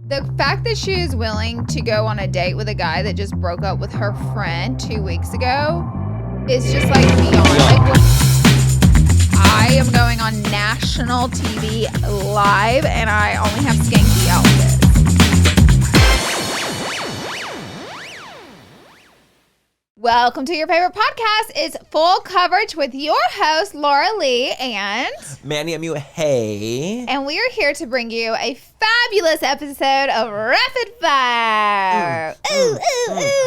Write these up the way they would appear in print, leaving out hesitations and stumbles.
The fact that she is willing to go on a date with a guy that just broke up with her friend 2 weeks ago is just like beyond. Like, I am going on national TV live and I only have skanky outfits. Welcome to your favorite podcast. It's Full Coverage with your host, Laura Lee and Manny Hey. And we are here to bring you a fabulous episode of Rapid Fire.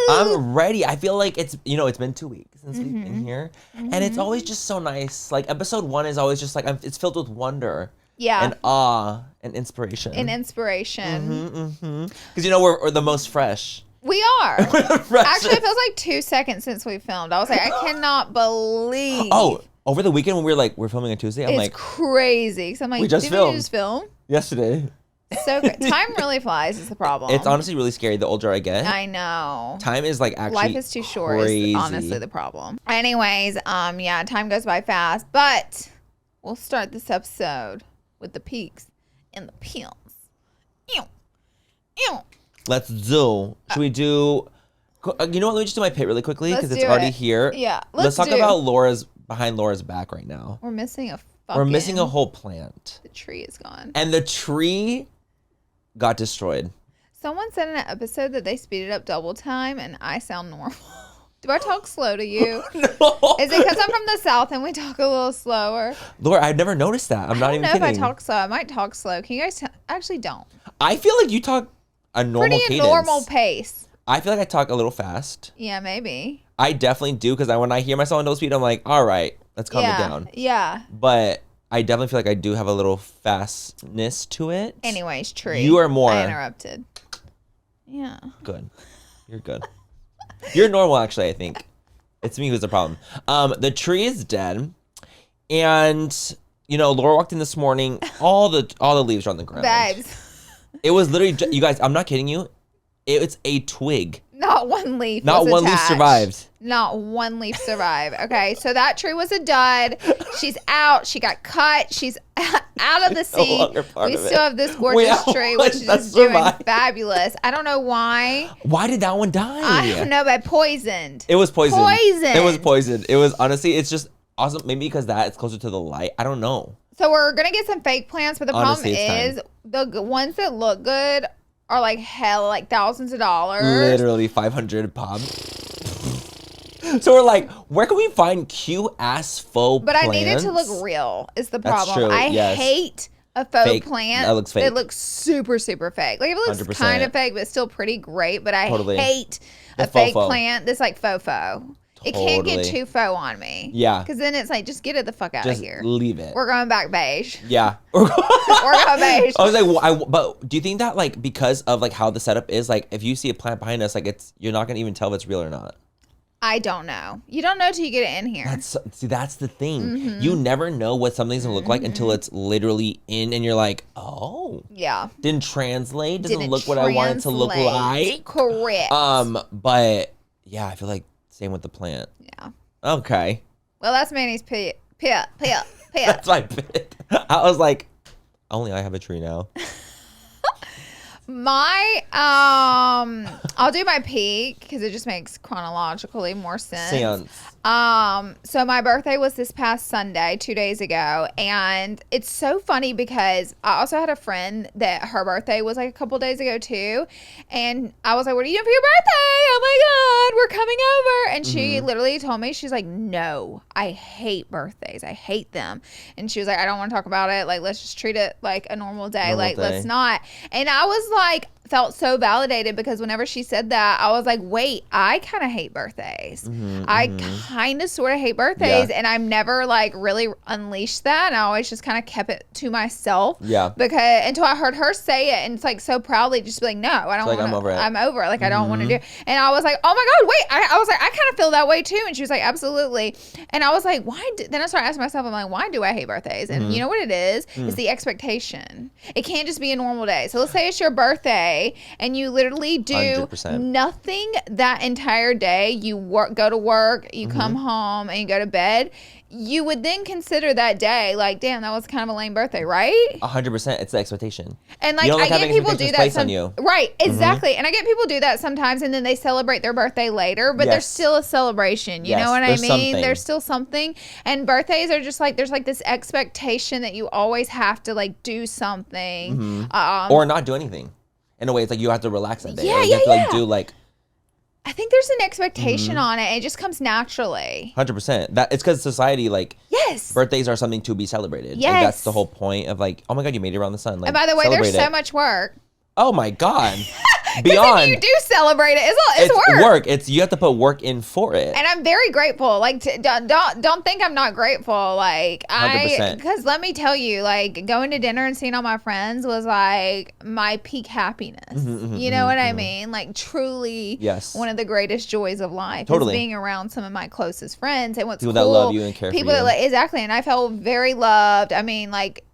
I'm ready. I feel like it's been 2 weeks since we've been here. And it's always just so nice. Like episode 1 is always just like, it's filled with wonder. Yeah. And awe and inspiration. Because we're the most fresh. We are. Actually, it feels like 2 seconds since we filmed. I was like, I cannot believe. Oh, over the weekend when we're filming on Tuesday, I'm like, crazy. So I'm like, we just did we just film? Yesterday. So good. Time really flies is the problem. It's honestly really scary the older I get. I know. Time is like actually life is too short crazy. Is honestly the problem. Anyways, yeah, time goes by fast. But we'll start this episode with the peaks and the peels. Ew. Ew. Let's do. Should we do? You know what? Let me just do my pit really quickly because it's already here. Yeah. Let's talk about behind Laura's back right now. We're missing a whole plant. The tree is gone. And the tree got destroyed. Someone said in an episode that they speeded up double time, and I sound normal. Do I talk slow to you? No. Is it because I'm from the South and we talk a little slower? Laura, I've never noticed that. I'm not even kidding. I don't know if I talk slow. I might talk slow. Can you guys actually don't? I feel like you talk a normal cadence. Normal pace. I feel like I talk a little fast. Yeah, maybe. I definitely do because when I hear myself on double speed, I'm like, all right, let's calm it down. Yeah. But I definitely feel like I do have a little fastness to it. Anyways, tree. You are more. I interrupted. Yeah. Good. You're good. You're normal, actually, I think. It's me who's the problem. The tree is dead. And, Laura walked in this morning. All the leaves are on the ground. Babes. It was literally, you guys, I'm not kidding you. It's a twig. Not one leaf. Not one leaf survived. Not one leaf survived. Okay, so that tree was a dud. She's out. She got cut. She's out of the sea. We still have this gorgeous tree, which is just doing fabulous. I don't know why. Why did that one die? I don't know, but poisoned. It was poisoned. It was poisoned. It was honestly, it's just awesome. Maybe because it's closer to the light. I don't know. So we're going to get some fake plants, but the problem is the ones that look good are like hell, like thousands of dollars. Literally 500 pop. So we're like, where can we find cute ass faux plants? But I need it to look real is the problem. That's true, I hate a faux plant that looks fake. It looks super, super fake. Like if it looks 100%. kind of fake, but still pretty great. But I hate a fake plant that's like faux. It can't get too faux on me. Yeah. Because then it's like, just get it the fuck out of here. Just leave it. We're going back beige. Yeah. We're going beige. I was like, but do you think that like because of like how the setup is, like if you see a plant behind us, like you're not gonna even tell if it's real or not? I don't know. You don't know till you get it in here. That's the thing. You never know what something's gonna look like until it's literally in, and you're like, oh, yeah, didn't translate. Doesn't look what I want it to look like. Correct. But yeah, I feel like. Same with the plant. Yeah. Okay. Well, that's Manny's pit. That's my pit. I was like, only I have a tree now. I'll do my peak because it just makes chronologically more sense. So my birthday was this past Sunday, 2 days ago, and it's so funny because I also had a friend that her birthday was like a couple days ago too, and I was like, "What are you doing for your birthday? Oh my God, we're coming over!" And she literally told me, she's like, "No, I hate birthdays. I hate them." And she was like, "I don't want to talk about it. Like, let's just treat it like a normal day. Let's not." And I was like, felt so validated because whenever she said that, I was like, wait, I kind of hate birthdays. I kind of sort of hate birthdays, and I've never like really unleashed that. And I always just kind of kept it to myself. Yeah. Because until I heard her say it, and it's like so proudly just be like, no, I don't want to. I'm over it. Like I don't want to do it. And I was like, oh my God, wait. I was like, I kind of feel that way too. And she was like, absolutely. And I was like, why? Then I started asking myself, I'm like, why do I hate birthdays? And you know what it is? It's the expectation. It can't just be a normal day. So let's say it's your birthday and you literally do 100%. Nothing that entire day. You go to work, you come home, and you go to bed. you would then consider that day like, damn, that was kind of a lame birthday, right? 100%. It's the expectation. And like, I get people do that. On you. Right, exactly. And I get people do that sometimes, and then they celebrate their birthday later, but there's still a celebration. You know what I mean? Something. There's still something. And birthdays are just like, there's like this expectation that you always have to like do something. Or not do anything. In a way, it's like you have to relax that day. Yeah, or you have to like do like. I think there's an expectation on it. It just comes naturally. 100%. That it's because society like birthdays are something to be celebrated. Yes, like, that's the whole point of like, oh my god, you made it around the sun. Like, and by the way, there's so much work. Oh my god. Beyond, if you do celebrate it, it's work. It's you have to put work in for it. And I'm very grateful. Like, don't think I'm not grateful. Like, 100%. Because let me tell you, like, going to dinner and seeing all my friends was like my peak happiness. You know what I mean? Like, truly, one of the greatest joys of life is being around some of my closest friends. And what's people that love you and care for you. Exactly. And I felt very loved. I mean, like,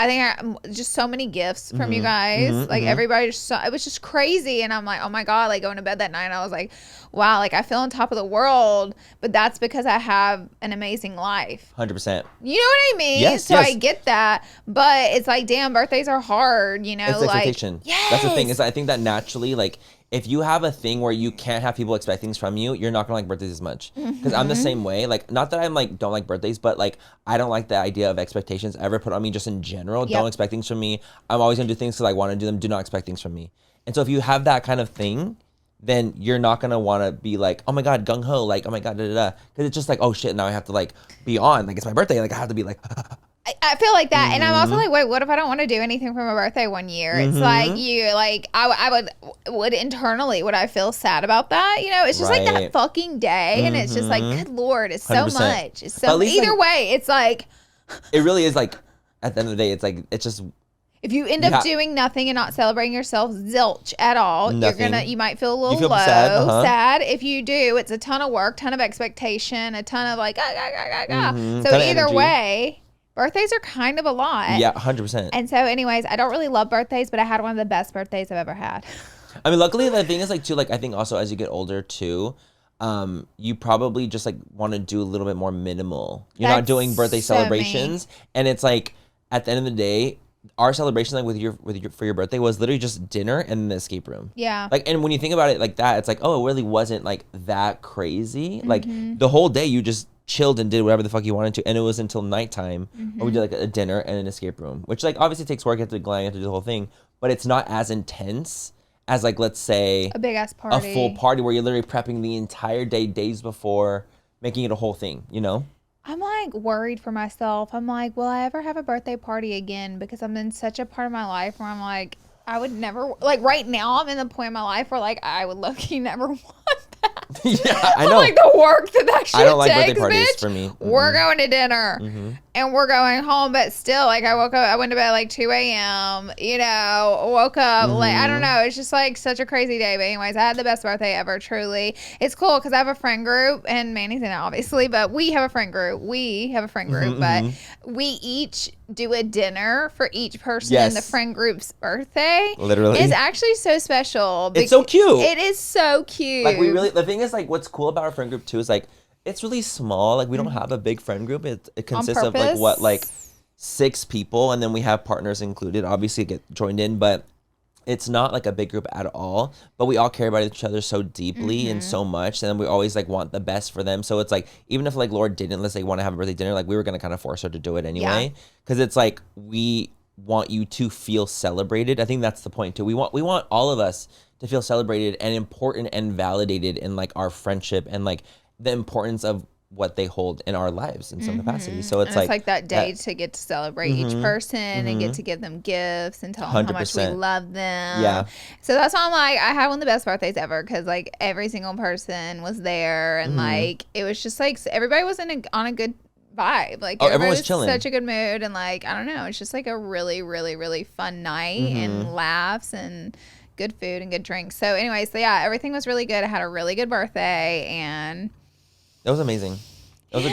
I think just so many gifts from you guys. Like everybody it was just crazy. And I'm like, oh my God, like going to bed that night, I was like, wow, like I feel on top of the world, but that's because I have an amazing life. 100%. You know what I mean? Yes, I get that, but it's like, damn, birthdays are hard, you know? It's like, expectation. That's the thing is I think that naturally, like, if you have a thing where you can't have people expect things from you, you're not gonna like birthdays as much. Because I'm the same way. Like, not that I'm like don't like birthdays, but like I don't like the idea of expectations ever put on me just in general. Don't expect things from me. I'm always gonna do things because I want to do them. Do not expect things from me. And so if you have that kind of thing, then you're not gonna want to be like, oh my god, gung ho, like oh my god, da da da. Because it's just like, oh shit, now I have to like be on. Like it's my birthday. Like I have to be like. I feel like that, and I'm also like, wait, what if I don't want to do anything for my birthday one year? It's like I would internally, would I feel sad about that? You know, it's just like that fucking day, and it's just like, good Lord, it's so 100%. much. It's so either way, it's like, it really is like, at the end of the day, it's like it's just. If you end up doing nothing and not celebrating yourself, zilch at all, you might feel a little low, sad. If you do, it's a ton of work, ton of expectation, a ton of like, So either way. Birthdays are kind of a lot. Yeah, 100%. And so anyways, I don't really love birthdays, but I had one of the best birthdays I've ever had. I mean, luckily the thing is like too, like I think also as you get older too, you probably just like want to do a little bit more minimal. You're not doing birthday celebrations. And it's like at the end of the day, our celebration like for your birthday was literally just dinner and the escape room. Yeah. Like, and when you think about it like that, it's like, oh, it really wasn't like that crazy. Like the whole day you just chilled and did whatever the fuck you wanted to, and it was until nighttime where we did like a dinner and an escape room, which like obviously takes work. You have to glam, you have to do the whole thing, but it's not as intense as like, let's say a big ass party, a full party where you're literally prepping the entire day, days before, making it a whole thing, you know? I'm like worried for myself. I'm like, will I ever have a birthday party again? Because I'm in such a part of my life where I'm like, I would never, like right now I'm in the point in my life where like I would low-key never want that. Yeah, I know. Like the work that shit I don't like takes, birthday parties bitch. for me. We're going to dinner and we're going home, but still, like I woke up, I went to bed like 2 a.m. You know, woke up like I don't know. It's just like such a crazy day. But anyways, I had the best birthday ever. Truly, it's cool because I have a friend group, and Manny's in it obviously, but we have a friend group. But we each do a dinner for each person in the friend group's birthday. Literally, it's actually so special. It's so cute. It is so cute. Like we really, the thing is like what's cool about our friend group too is like it's really small. Like we don't have a big friend group. It consists of like what, like 6 people, and then we have partners included, obviously get joined in, but it's not like a big group at all. But we all care about each other so deeply and so much, and then we always like want the best for them. So it's like even if like Laura didn't, let's say, want to have a birthday dinner, like we were gonna kind of force her to do it anyway, because it's like we want you to feel celebrated. I think that's the point too. We want all of us to feel celebrated and important and validated in like our friendship and like the importance of what they hold in our lives in some capacity. So it's like that day to get to celebrate each person and get to give them gifts and tell them how much we love them. Yeah. So that's why I'm like, I had one of the best birthdays ever because like every single person was there and like it was just like everybody was on a good vibe. Like everyone was chilling, such a good mood, and like I don't know, it's just like a really, really, really fun night and laughs and good food and good drinks. So anyways, so yeah, everything was really good. I had a really good birthday and it was amazing. It was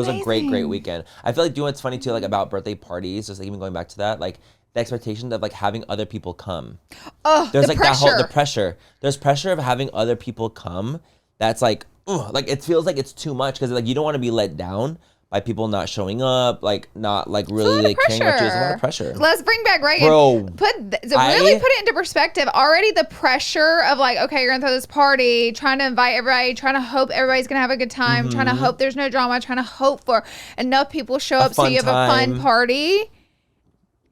a great weekend. I feel like doing what's funny too, like about birthday parties, just like even going back to that, like the expectation of like having other people come. Oh, there's the like pressure. the pressure. There's pressure of having other people come. That's like, like it feels like it's too much because like you don't want to be let down, by people not showing up, like not like really like caring about you. There's a lot of pressure. Let's bring back Reagan. Bro, Put it into perspective. Already the pressure of like, okay, you're gonna throw this party, trying to invite everybody, trying to hope everybody's gonna have a good time, trying to hope there's no drama, trying to hope for enough people show up so you have a fun party.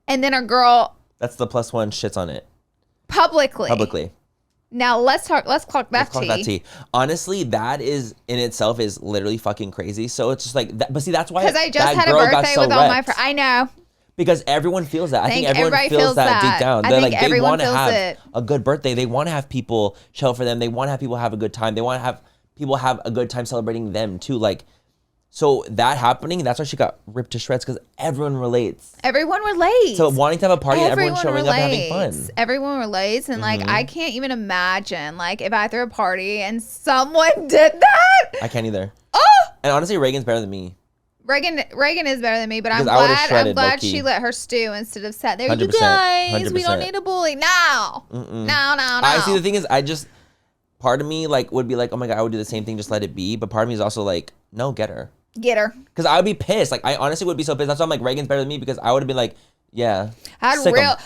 And then a girl, that's the plus one, shits on it publicly. Now let's clock that tea. Honestly, that is in itself is literally fucking crazy. So it's just like that, but see, that's why because I just had a birthday with all my friends. I know. Because everyone feels that. I think everyone feels that deep down. They're like, they want to have a good birthday. They want to have people show up for them. They want to have people have a good time. They want to have people have a good time celebrating them too. Like, so that happening, that's why she got ripped to shreds, because everyone relates. Everyone relates. So wanting to have a party and everyone showing up and having fun. Everyone relates. And like, I can't even imagine like if I threw a party and someone did that. I can't either. Oh! And honestly, Reagan's better than me. Reagan is better than me, but I'm glad she let her stew instead of sat there. 100%, you guys, 100%. We don't need a bully. No. No. I see, the thing is, part of me like would be like, oh my God, I would do the same thing, just let it be. But part of me is also like, no, get her. Because I would be pissed. Like, I honestly would be so pissed. That's why I'm like, Reagan's better than me, because I would have been like, yeah. I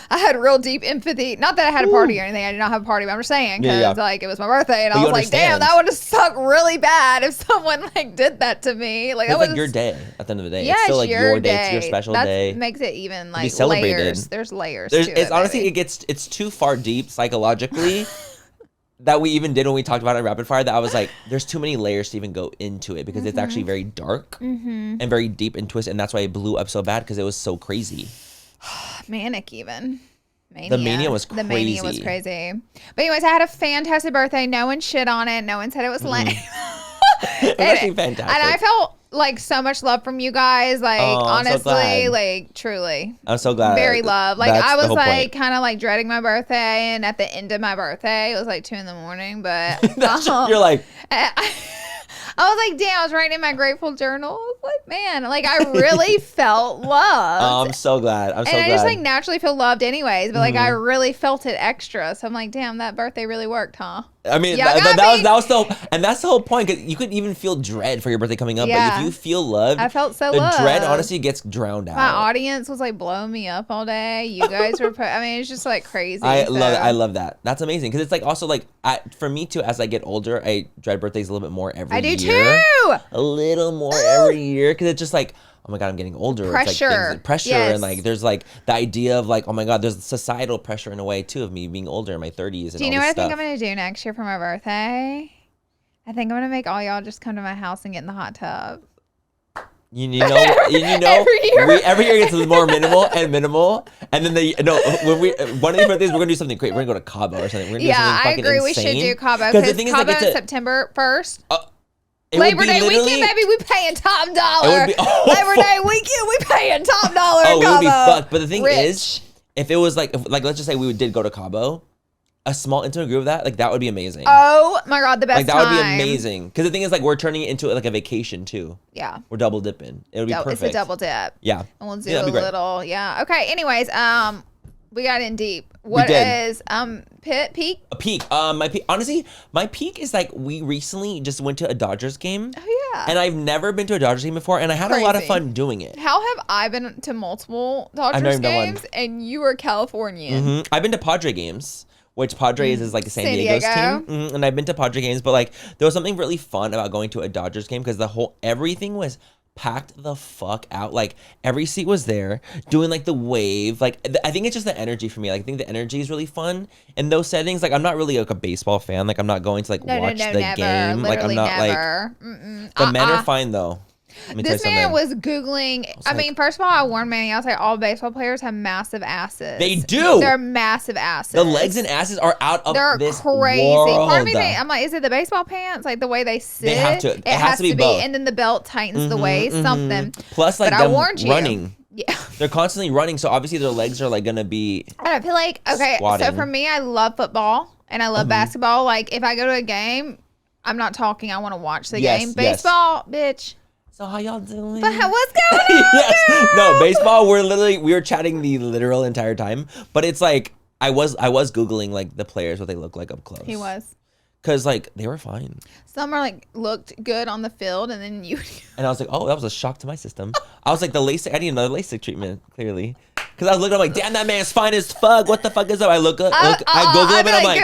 had real deep empathy. Not that I had a party or anything. I did not have a party, but I'm just saying, because like it was my birthday, and I was like, damn, that would have sucked really bad if someone like did that to me. Like, it's like your day at the end of the day. Yeah, it's still like your day. It's your special day. Makes it even like layers. There's layers. It's honestly, it's too far deep psychologically. That we even did when we talked about it in Rapid Fire, that I was like, there's too many layers to even go into it, because it's actually very dark and very deep and twisted, and that's why it blew up so bad, because it was so crazy. Manic even. Mania. The mania was crazy. The mania was crazy. But anyways, I had a fantastic birthday. No one shit on it. No one said it was lame. It was actually fantastic. And I felt like so much love from you guys. Like, honestly, like truly. I'm so glad. Very love. Like, I was like kind of like dreading my birthday, and at the end of my birthday, it was like 2 a.m, but you're like, I was like, damn, I was writing in my grateful journal. I was like, man, like I really felt loved. Oh, I'm so glad. I just like naturally feel loved anyways, but like I really felt it extra. So I'm like, damn, that birthday really worked, huh? I mean, that was that's the whole point, because you could even feel dread for your birthday coming up, but if you feel loved, I felt so loved. The dread honestly gets drowned out. My audience was like blowing me up all day. You guys were, I mean, it's just like crazy. I love that. That's amazing, because it's like also like for me too. As I get older, I dread birthdays a little bit more every year. I do too. A little more every year, because it's just like, oh my God, I'm getting older. Pressure. It's like things, pressure. And like, there's like the idea of like, oh my God, there's societal pressure in a way too, of me being older in my 30s. And do you know what I think I'm going to do next year for my birthday? I think I'm going to make all y'all just come to my house and get in the hot tub. You know, every year gets more minimal. And then when one of these birthdays, we're gonna do something great. We're gonna go to Cabo or something. We're gonna do something fucking insane. We should do Cabo, because the thing is, Cabo is September 1st. Labor Day weekend, baby, we paying top dollar. Labor Day weekend, we paying top dollar. Oh, it would be fucked. But the thing is, if it was like let's just say we did go to Cabo, a small intimate group of that, like that would be amazing. Oh my God, the best like that would be amazing. Because the thing is, like, we're turning it into like a vacation too. Yeah, we're double dipping. It would be perfect. It's a double dip. Yeah, and we'll do a little. Yeah. Okay. Anyways, we got in deep. What is peak? A peak. My peak. Honestly, my peak is like we recently just went to a Dodgers game. Oh yeah. And I've never been to a Dodgers game before, and I had a lot of fun doing it. How have I been to multiple Dodgers games, and you were Californian? I've been to Padre games, which Padres is like San Diego's team. And I've been to Padre games, but like there was something really fun about going to a Dodgers game, because everything was packed the fuck out. Like every seat was there, doing like the wave. Like I think it's just the energy for me. Like I think the energy is really fun in those settings. Like I'm not really like a baseball fan. Like I'm not going to like watch the game. Like I'm not like the men are fine though. This man was Googling. I mean, first of all, I warned Manny. I was like, all baseball players have massive asses. They do. They're massive asses. The legs and asses are out of this crazy. World. Part of me, I'm like, is it the baseball pants? Like the way they sit? They have to. It has to be both. And then the belt tightens the waist. Something. Plus, like, I warned you. Running. Yeah. They're constantly running, so obviously their legs are like gonna be. I feel like squatting. So for me, I love football and I love basketball. Like if I go to a game, I'm not talking. I want to watch the game. Baseball, bitch. So how y'all doing? But what's going on? Yes. No, baseball, we were chatting the literal entire time. But it's like I was Googling like the players, what they look like up close. He was. Because, like, they were fine. Some are like looked good on the field, and then you. And I was like, oh, that was a shock to my system. I was like, the LASIK, I need another LASIK treatment, clearly. Because I was looking, I'm like, damn, that man's fine as fuck. What the fuck is up? I look up, I Google him, and I'm like,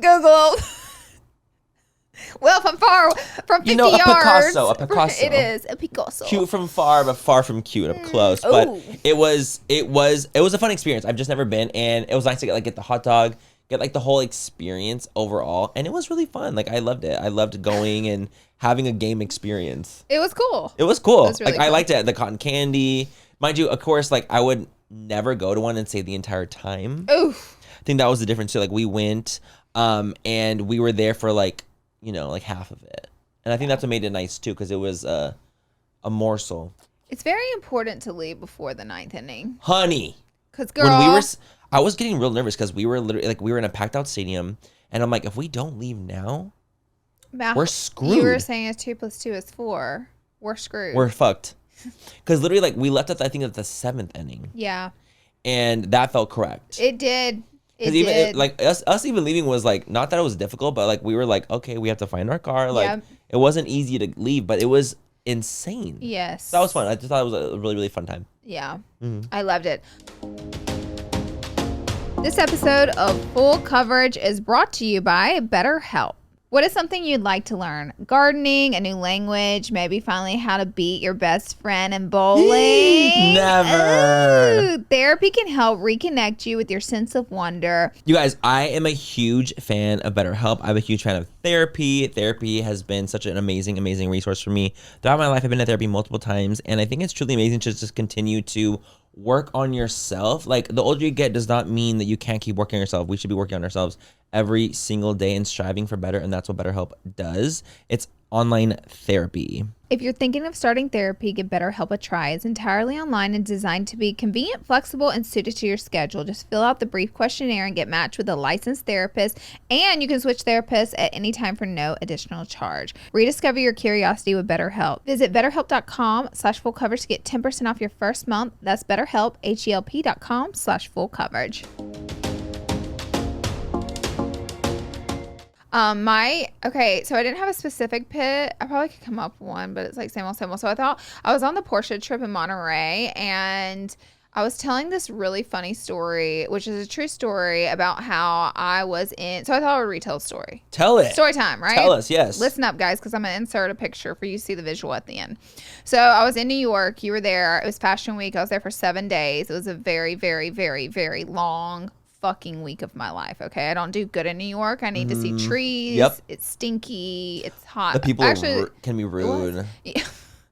Google. Well, from 50 yards. A Picasso. It is a Picasso. Cute from far, but far from cute up close. But it was a fun experience. I've just never been, and it was nice to get the hot dog, get like the whole experience overall, and it was really fun. Like I loved it. I loved going and having a game experience. It was cool. It was cool. It was really I liked it. The cotton candy, mind you. Of course, like I would never go to one and stay the entire time. Oof. I think that was the difference too. Like we went, and we were there for like half of it, and I think that's what made it nice too, because it was a morsel. It's very important to leave before the 9th inning, honey. Because girl, I was getting real nervous because we were literally like we were in a packed out stadium, and I'm like, if we don't leave now, we're screwed. You were saying it's 2 + 2 is 4. We're screwed. We're fucked. Because literally, like we left at I think at the 7th inning. Yeah. And that felt correct. It did. Because even like us even leaving was like not that it was difficult, but like we were like, okay, we have to find our car. Like it wasn't easy to leave, but it was insane. Yes. So that was fun. I just thought it was a really, really fun time. Yeah. I loved it. This episode of Full Coverage is brought to you by BetterHelp. What is something you'd like to learn? Gardening, a new language, maybe finally how to beat your best friend in bowling. Never. Ooh, therapy can help reconnect you with your sense of wonder. You guys, I am a huge fan of BetterHelp. I'm a huge fan of therapy. Therapy has been such an amazing, amazing resource for me. Throughout my life, I've been to therapy multiple times, and I think it's truly amazing to just continue to work on yourself. Like, the older you get does not mean that you can't keep working on yourself. We should be working on ourselves every single day and striving for better, and that's what BetterHelp does. It's online therapy. If you're thinking of starting therapy, give BetterHelp a try. It's entirely online and designed to be convenient, flexible, and suited to your schedule. Just fill out the brief questionnaire and get matched with a licensed therapist, and you can switch therapists at any time for no additional charge. Rediscover your curiosity with BetterHelp. Visit BetterHelp.com/full-coverage to get 10% off your first month. That's BetterHelp, HELP.com/full-coverage. So I didn't have a specific pit. I probably could come up with one, but it's like same old, same old. So I thought I was on the Porsche trip in Monterey, and I was telling this really funny story, which is a true story about how I was in. So I thought I would retell the story. Tell it. Story time, right? Tell us, yes. Listen up, guys, because I'm going to insert a picture for you to see the visual at the end. So I was in New York. You were there. It was Fashion Week. I was there for 7 days. It was a very, very, very, very long fucking week of my life. Okay, I don't do good in New York. I need to see trees. Yep. It's stinky. It's hot. The people can be rude. Yeah.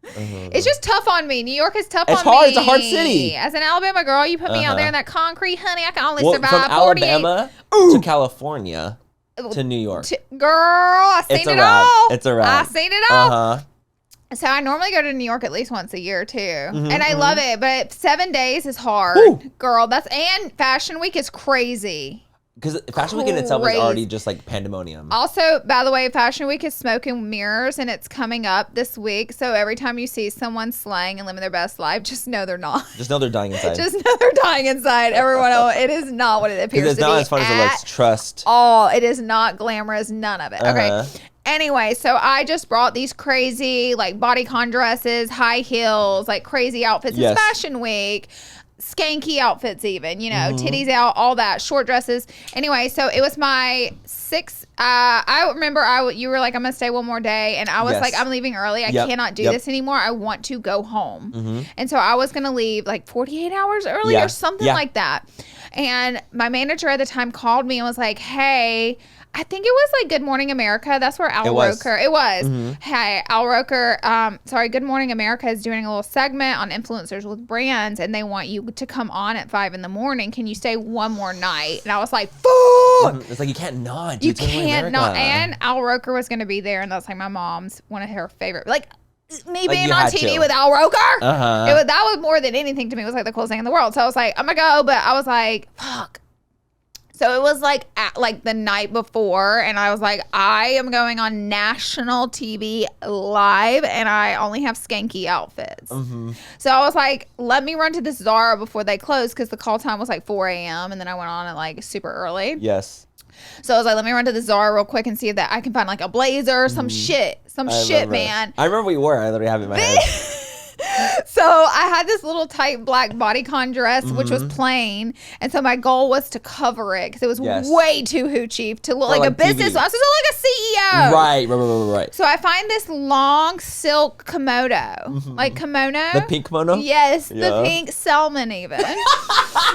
It's just tough on me. New York is tough on me. It's hard. It's a hard city. As an Alabama girl, you put me out there in that concrete, honey. I can only survive from 48. Alabama to California to New York. Girl, I seen it wrap. all. It's a wrap. I seen it all. So I normally go to New York at least once a year too. And I love it, but 7 days is hard. Woo. Girl, and Fashion Week is crazy. Because Fashion Week in itself is already just like pandemonium. Also, by the way, Fashion Week is smoke and mirrors, and it's coming up this week. So every time you see someone slaying and living their best life, just know they're not. Just know they're dying inside. Just know they're dying inside. Everyone else, it is not what it appears to be. It's not as fun as it looks. Trust. It is not glamorous. None of it. Okay. Anyway, so I just brought these crazy like bodycon dresses, high heels, like crazy outfits. It's Fashion Week. Skanky outfits even, titties out, all that, short dresses. Anyway, so it was my 6th. I remember you were like, I'm going to stay one more day. And I was like, I'm leaving early. I cannot do this anymore. I want to go home. And so I was going to leave like 48 hours early or something like that. And my manager at the time called me and was like, hey, I think it was like Good Morning America. That's where Al Roker. It was. Hey, Al Roker. Good Morning America is doing a little segment on influencers with brands, and they want you to come on at 5 a.m. Can you stay one more night? And I was like, fuck. It's like you can't not. You can't not. And Al Roker was going to be there, and that's like my mom's one of her favorite. Like me being on TV with Al Roker. That was more than anything to me. It was like the coolest thing in the world. So I was like, I'm gonna go, but I was like, fuck. So it was like the night before, and I was like, I am going on national TV live, and I only have skanky outfits. So I was like, let me run to this Zara before they close, because the call time was like 4 a.m. and then I went on at like super early. Yes. So I was like, let me run to the Zara real quick and see if that I can find like a blazer or some shit, man. I remember we wore. I literally have it in my head. So I had this little tight black bodycon dress, which was plain. And so my goal was to cover it because it was way too hoochie to look like a business. So I was supposed to look like a CEO. Right. So I find this long silk kimono, like kimono. The pink kimono? Yes, the pink salmon even.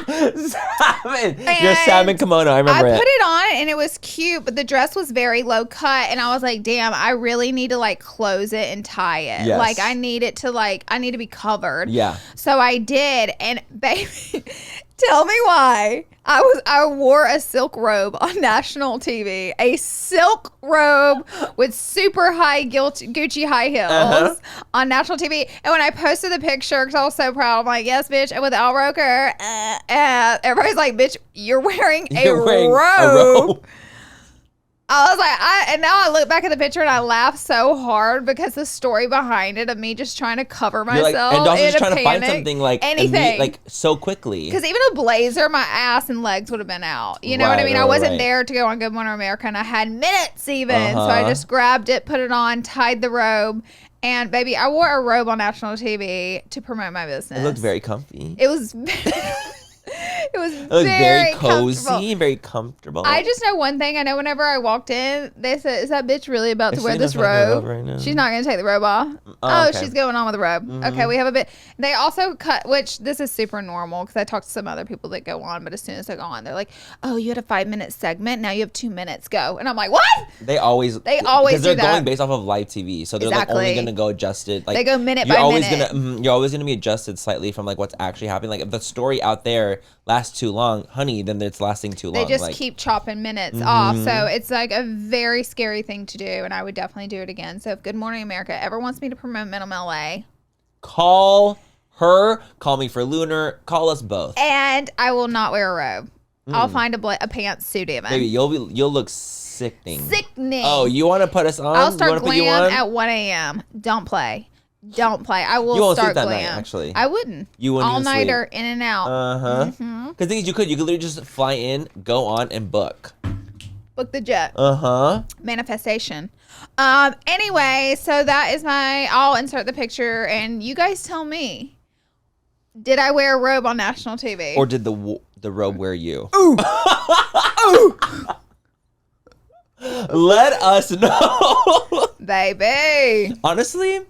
Salmon. Your salmon kimono. I remember I put it on and it was cute, but the dress was very low cut. And I was like, damn, I really need to like close it and tie it. Yes. Like I need it to I need to be covered. Yeah. So I did. And baby, tell me why. I wore a silk robe on national TV. A silk robe with super high Gucci high heels on national TV. And when I posted the picture, because I was so proud, I'm like, yes, bitch. And with Al Roker, everybody's like, bitch, you're wearing a robe. I was like, and now I look back at the picture and I laugh so hard because the story behind it of me just trying to cover myself and also just trying panic, to find something like anything, like so quickly. Because even a blazer, my ass and legs would have been out. You know what I mean? I wasn't there to go on Good Morning America, and I had minutes even, so I just grabbed it, put it on, tied the robe. And baby, I wore a robe on national TV to promote my business. It looked very comfy. It was. It was very cozy and very comfortable. I just know one thing. I know whenever I walked in, they said, is that bitch really about to wear this robe? Right, she's not going to take the robe off. Okay. She's going on with the robe. Okay, we have a bit. They also cut, which this is super normal because I talked to some other people that go on, but as soon as they go on, they're like, oh, you had a 5-minute segment. Now you have 2 minutes. Go. And I'm like, what? They always because they're going based off of live TV. So they're like only going to go adjusted. Like, they go minute by minute. You're always going to be adjusted slightly from like what's actually happening. Like if the story out there lasts too long, honey, then it's lasting too long. They just keep chopping minutes off. So it's like a very scary thing to do, and I would definitely do it again. So if Good Morning America ever wants me to promote Minimum LA, call her, call me for Lunar, call us both. And I will not wear a robe. I'll find a pantsuit even. Maybe you'll look sickening. Oh, you want to put us on? I'll start glam at 1 a.m. Don't play. I will you won't start sleep that glam. night, actually. I wouldn't. You wouldn't all-nighter, in and out. Because the thing is, you could literally just fly in, go on, and book. Book the jet. Manifestation. Anyway, so that is I'll insert the picture, and you guys tell me. Did I wear a robe on national TV? Or did the robe wear you? Ooh. Ooh. Let us know. Baby. Honestly,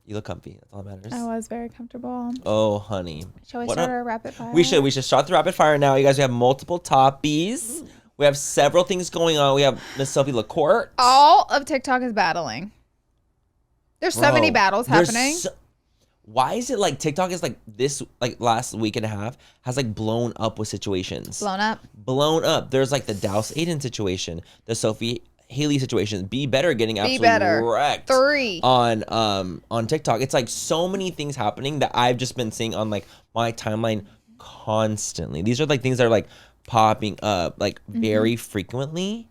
you look comfy. That's all that matters. I was very comfortable. Oh, honey. Shall we start our rapid fire? We should start the rapid fire now. You guys, we have multiple toppies. We have several things going on. We have Miss Sophie LaCourte. All of TikTok is battling. There's so many battles happening. Why is it like TikTok is like this, like last week and a half has like blown up with situations? Blown up. There's like the Daus Aidan situation, the Sophie Haley situation, BeeBetter getting absolutely wrecked 3 on TikTok. It's like so many things happening that I've just been seeing on like my timeline constantly. These are like things that are like popping up like very frequently.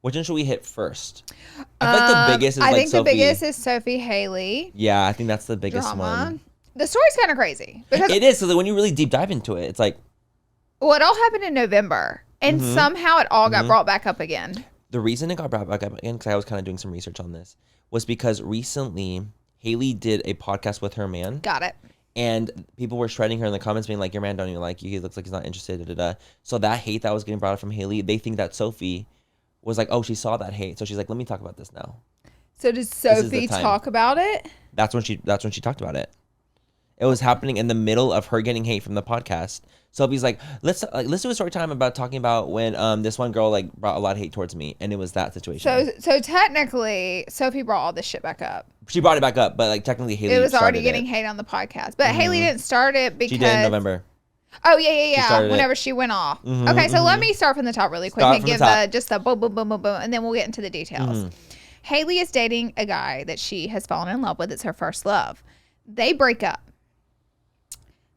Which one should we hit first? I feel like the biggest is the biggest is Sophie Haley. Yeah, I think that's the biggest one. The story's kind of crazy. Because it is. So when you really deep dive into it, it's like... Well, it all happened in November. And somehow it all got brought back up again. The reason it got brought back up again, because I was kind of doing some research on this, was because recently Haley did a podcast with her man. Got it. And people were shredding her in the comments being like, your man don't even like you. He looks like he's not interested. Da, da, da. So that hate that was getting brought up from Haley, they think that Sophie... was like, oh, she saw that hate, so she's like, let me talk about this now. So did Sophie talk about it? That's when she talked about it. It was happening in the middle of her getting hate from the podcast. Sophie's like, let's do a story time about talking about when this one girl like brought a lot of hate towards me, and it was that situation. So technically, Sophie brought all this shit back up. She brought it back up, but like technically Haley. It was already getting hate on the podcast, but Haley didn't start it because she did in November. Oh, yeah. Whenever she went off. Okay, so let me start from the top really quick and give just the boom, boom, boom, boom, boom, and then we'll get into the details. Haley is dating a guy that she has fallen in love with. It's her first love. They break up.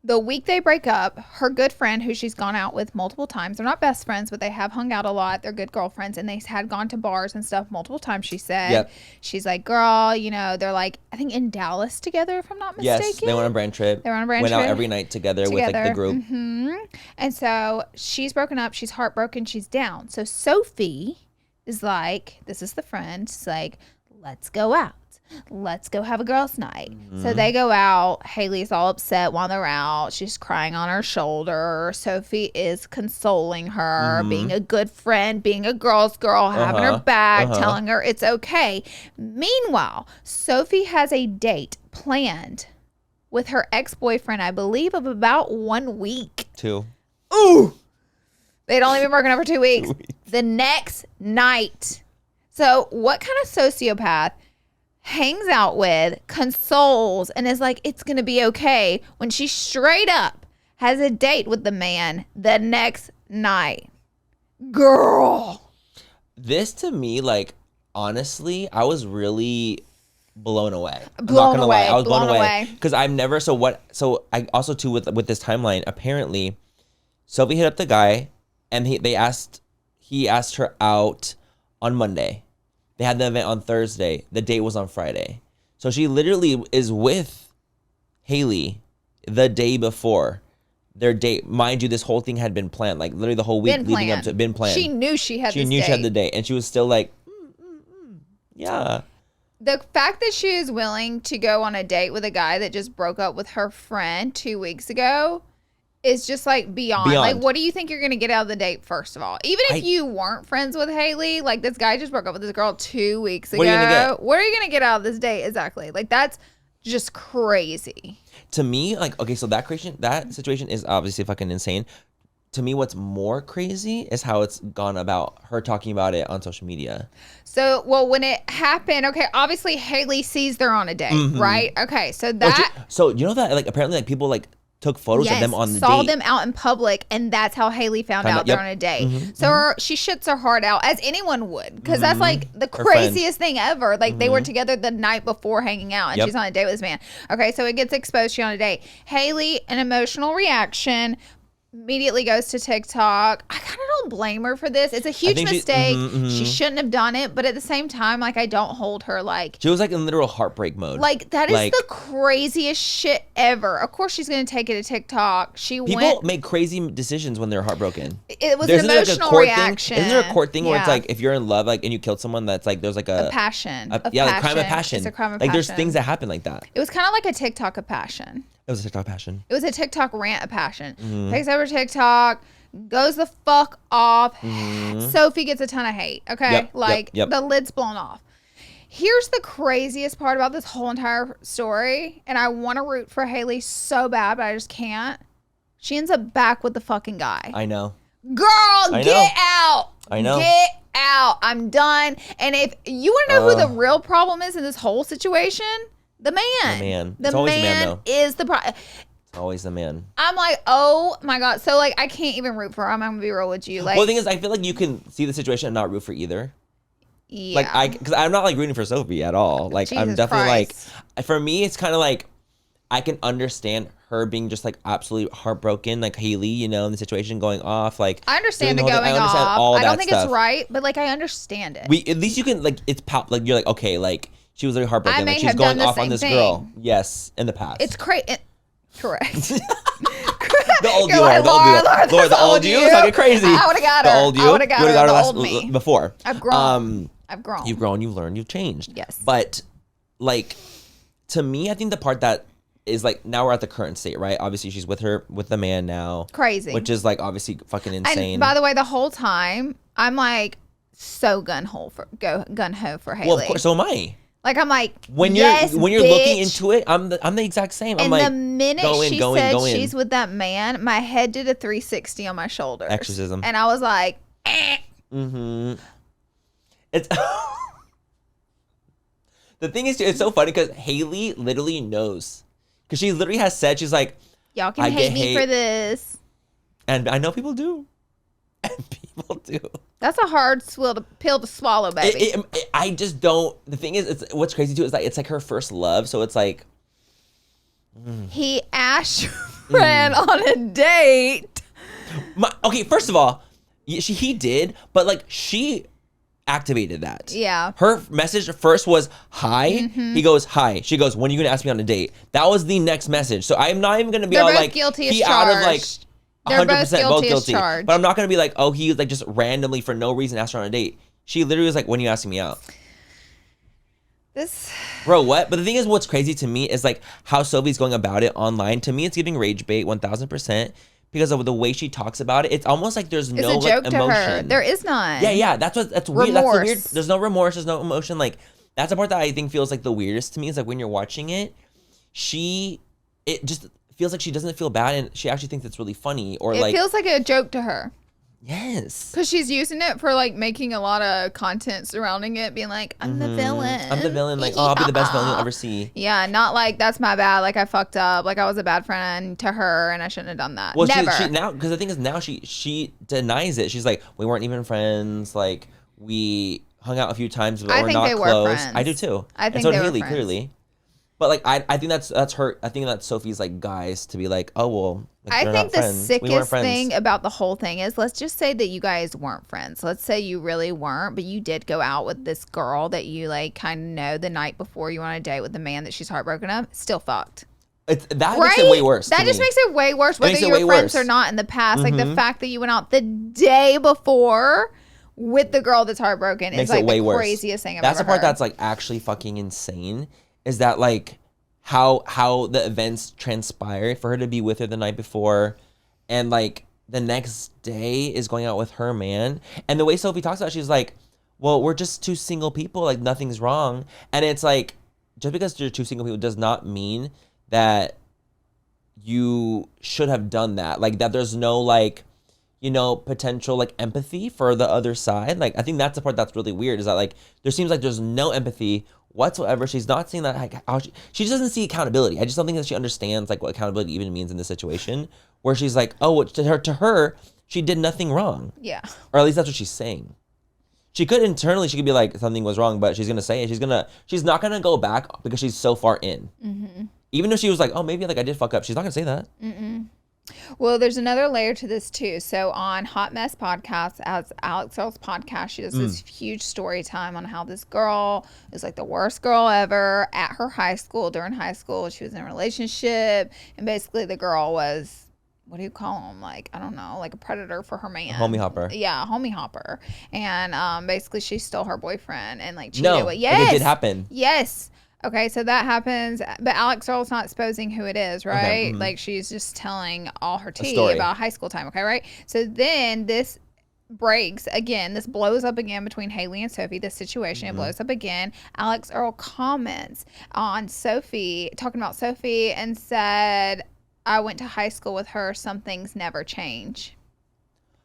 The week they break up, her good friend, who she's gone out with multiple times, they're not best friends, but they have hung out a lot. They're good girlfriends, and they had gone to bars and stuff multiple times, she said. Yep. She's like, girl, you know, they're like, I think in Dallas together, if I'm not mistaken. Yes, they went on a brand trip. They went on a brand trip. Went out every night together with like the group. Mm-hmm. And so she's broken up. She's heartbroken. She's down. So Sophie is like, this is the friend. She's like, let's go out. Let's go have a girls' night. Mm-hmm. So they go out. Haley's all upset while they're out. She's crying on her shoulder. Sophie is consoling her, being a good friend, being a girl's girl, having her back, telling her it's okay. Meanwhile, Sophie has a date planned with her ex-boyfriend, I believe, of about 1 week. 2. Ooh! They'd only been working over 2 weeks. The next night. So what kind of sociopath hangs out with, consoles, and is like, it's going to be okay, when she straight up has a date with the man the next night? Girl. This to me, like, honestly, I was really blown away. Blown away. I was blown away. Because I've never, so I also too, with this timeline, apparently, Sophie hit up the guy, and he asked her out on Monday. They had the event on Thursday. The date was on Friday. So she literally is with Haley the day before their date. Mind you, this whole thing had been planned. Like literally the whole week leading up to it, been planned. She knew she had she had the date. And she was still like, yeah. The fact that she is willing to go on a date with a guy that just broke up with her friend 2 weeks ago is just like beyond. Like, what do you think you're going to get out of the date, first of all? Even if you weren't friends with Haley, like this guy just broke up with this girl 2 weeks ago. What are you going to get out of this date? Exactly. Like, that's just crazy. To me, like, okay, so that situation is obviously fucking insane. To me, what's more crazy is how it's gone about her talking about it on social media. So, well, when it happened, okay, obviously Haley sees they're on a date, right? Okay, so that... So, you know that, like, apparently, like, people, like, took photos of them on the date. Saw them out in public, and that's how Haley found out they're on a date. So she shits her heart out, as anyone would, because that's like the craziest thing ever. Like they were together the night before hanging out, and she's on a date with this man. Okay, so it gets exposed. She's on a date. Haley, an emotional reaction, immediately goes to TikTok. I kind of don't blame her for this. It's a huge mistake. She shouldn't have done it, but at the same time, like, I don't hold her like... She was like in literal heartbreak mode. Like, that is the craziest shit ever. Of course she's going to take it to TikTok. People make crazy decisions when they're heartbroken. It was an emotional reaction. Isn't there a court thing where it's like, if you're in love, like, and you killed someone, that's like, there's like a passion. Like crime of passion. It's a crime of passion. Like, there's things that happen like that. It was kind of like a TikTok of passion. It was a TikTok passion. It was a TikTok rant of passion. Takes over TikTok, goes the fuck off. Sophie gets a ton of hate. Okay, the lid's blown off. Here's the craziest part about this whole entire story, and I want to root for Haley so bad, but I just can't. She ends up back with the fucking guy. I know. Girl, get out. I know. Get out. I'm done. And if you want to know who the real problem is in this whole situation, the man. It's always the man, though. Is the problem. It's always the man. I'm like, oh my God. So, like, I can't even root for him. I'm going to be real with you. Like, well, the thing is, I feel like you can see the situation and not root for either. Yeah. Like, because I'm not, like, rooting for Sophie at all. Like, Jesus I'm definitely, Christ. like, for me, it's kind of like, I can understand her being just, like, absolutely heartbroken, like Haley, you know, in the situation going off. Like, I understand the going off. I don't think it's right, but, like, I understand it. At least you can, like, like, you're like, okay, like, she was really heartbroken. I may like, she's have going done the off on same this thing. girl. Yes, in the past. It's crazy. Correct. The old you, Lord, the old you. It's like crazy. I would have got her. The old you. I would have got her. The old me. me. Before. I've grown. You've grown. You've learned. You've changed. Yes. But, like, to me, I think the part that is, like, now we're at the current state, right? Obviously, she's with the man now. Crazy. Which is, like, obviously fucking insane. And by the way, the whole time, I'm, like, so gun-ho for Haley. Well, of course, so am I. Like, I'm like, when you're looking into it, I'm the exact same. I'm like, the minute she said she's with that man, my head did a 360 on my shoulders. Exorcism. And I was like, It's the thing is, it's so funny because Haley literally knows, because she literally has said, she's like, y'all can hate me for this, and I know people do, and people do. That's a hard pill to swallow, baby. I just don't. The thing is, what's crazy too is like it's like her first love, so it's like he asked friend on a date. Okay, first of all, he did, but like she activated that. Yeah. Her message first was hi. He goes hi. She goes, when are you gonna ask me on a date? That was the next message. So I'm not even gonna be all like guilty he as out of like charged. 100% both guilty. Charged. But I'm not gonna be like, oh, he like just randomly for no reason asked her on a date. She literally was like, when are you asking me out? Bro, what? But the thing is, what's crazy to me is like how Sophie's going about it online. To me, it's giving rage bait 1000%. Because of the way she talks about it, it's almost like there's no like emotion. To her. There is none. Yeah. That's weird. That's the weird. There's no remorse. There's no emotion. Like that's the part that I think feels like the weirdest to me. Is like when you're watching it, it just feels like she doesn't feel bad, and she actually thinks it's really funny, or it feels like a joke to her. Yes. Because she's using it for like making a lot of content surrounding it, being like, I'm the villain. I'm the villain. Like, oh, I'll be the best villain you'll ever see. Yeah, not like that's my bad. Like I fucked up. Like I was a bad friend to her and I shouldn't have done that. Well, never. She now, because the thing is now she denies it. She's like, we weren't even friends. Like we hung out a few times, but we're not close. I do too. I think so they Haley, were friends. clearly. But like I think that's her. I think that's Sophie's like guys to be like, oh well. Like, I think the sickest thing about the whole thing is, let's just say that you guys weren't friends. Let's say you really weren't, but you did go out with this girl that you like kind of know the night before you on a date with the man that she's heartbroken of. Still fucked. Makes it way worse. That just makes it way worse, whether you're friends or not in the past. Like the fact that you went out the day before with the girl that's heartbroken is like the craziest thing I've ever heard. That's the part that's like actually fucking insane. Is that like how the events transpired for her to be with her the night before, and like the next day is going out with her man, and the way Sophie talks about it, she's like, well, we're just two single people, like nothing's wrong. And it's like, just because you're two single people does not mean that you should have done that, like that there's no like, you know, potential like empathy for the other side. Like I think that's the part that's really weird, is that like there seems like there's no empathy whatsoever. She's not seeing that like how she doesn't see accountability. I just don't think that she understands like what accountability even means in this situation, where she's like, oh, to her she did nothing wrong. Yeah. Or at least that's what she's saying. She could internally, she could be like, something was wrong, but she's gonna say it. She's not gonna go back because she's so far in. Even if she was like, oh, maybe like I did fuck up, she's not gonna say that. Well, there's another layer to this too. So on Hot Mess Podcast, as Alex Earl's podcast, she does this huge story time on how this girl is like the worst girl ever at her high school. During high school, she was in a relationship, and basically the girl was, what do you call him? Like, I don't know, like a predator for her man. A homie hopper. Yeah, a homie hopper. And basically she stole her boyfriend and like cheated with. Yes, like it did happen. Yes. Okay, so that happens, but Alex Earl's not exposing who it is, right? Okay, like she's just telling all her tea about high school time, okay, right? So then this breaks again. This blows up again between Haley and Sophie, this situation. It blows up again. Alex Earl comments on Sophie, talking about Sophie, and said, I went to high school with her. Some things never change.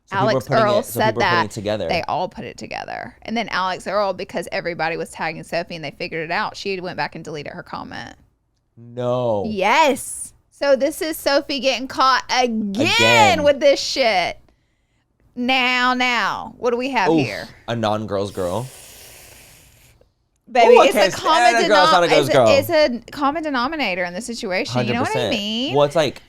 So Alex Earl said that. They all put it together. And then Alex Earl, because everybody was tagging Sophie and they figured it out, she went back and deleted her comment. No. Yes. So this is Sophie getting caught again with this shit. Now, what do we have here? A non-girl's girl. Baby, it's a common denominator in the situation. 100%. You know what I mean? Well, it's like,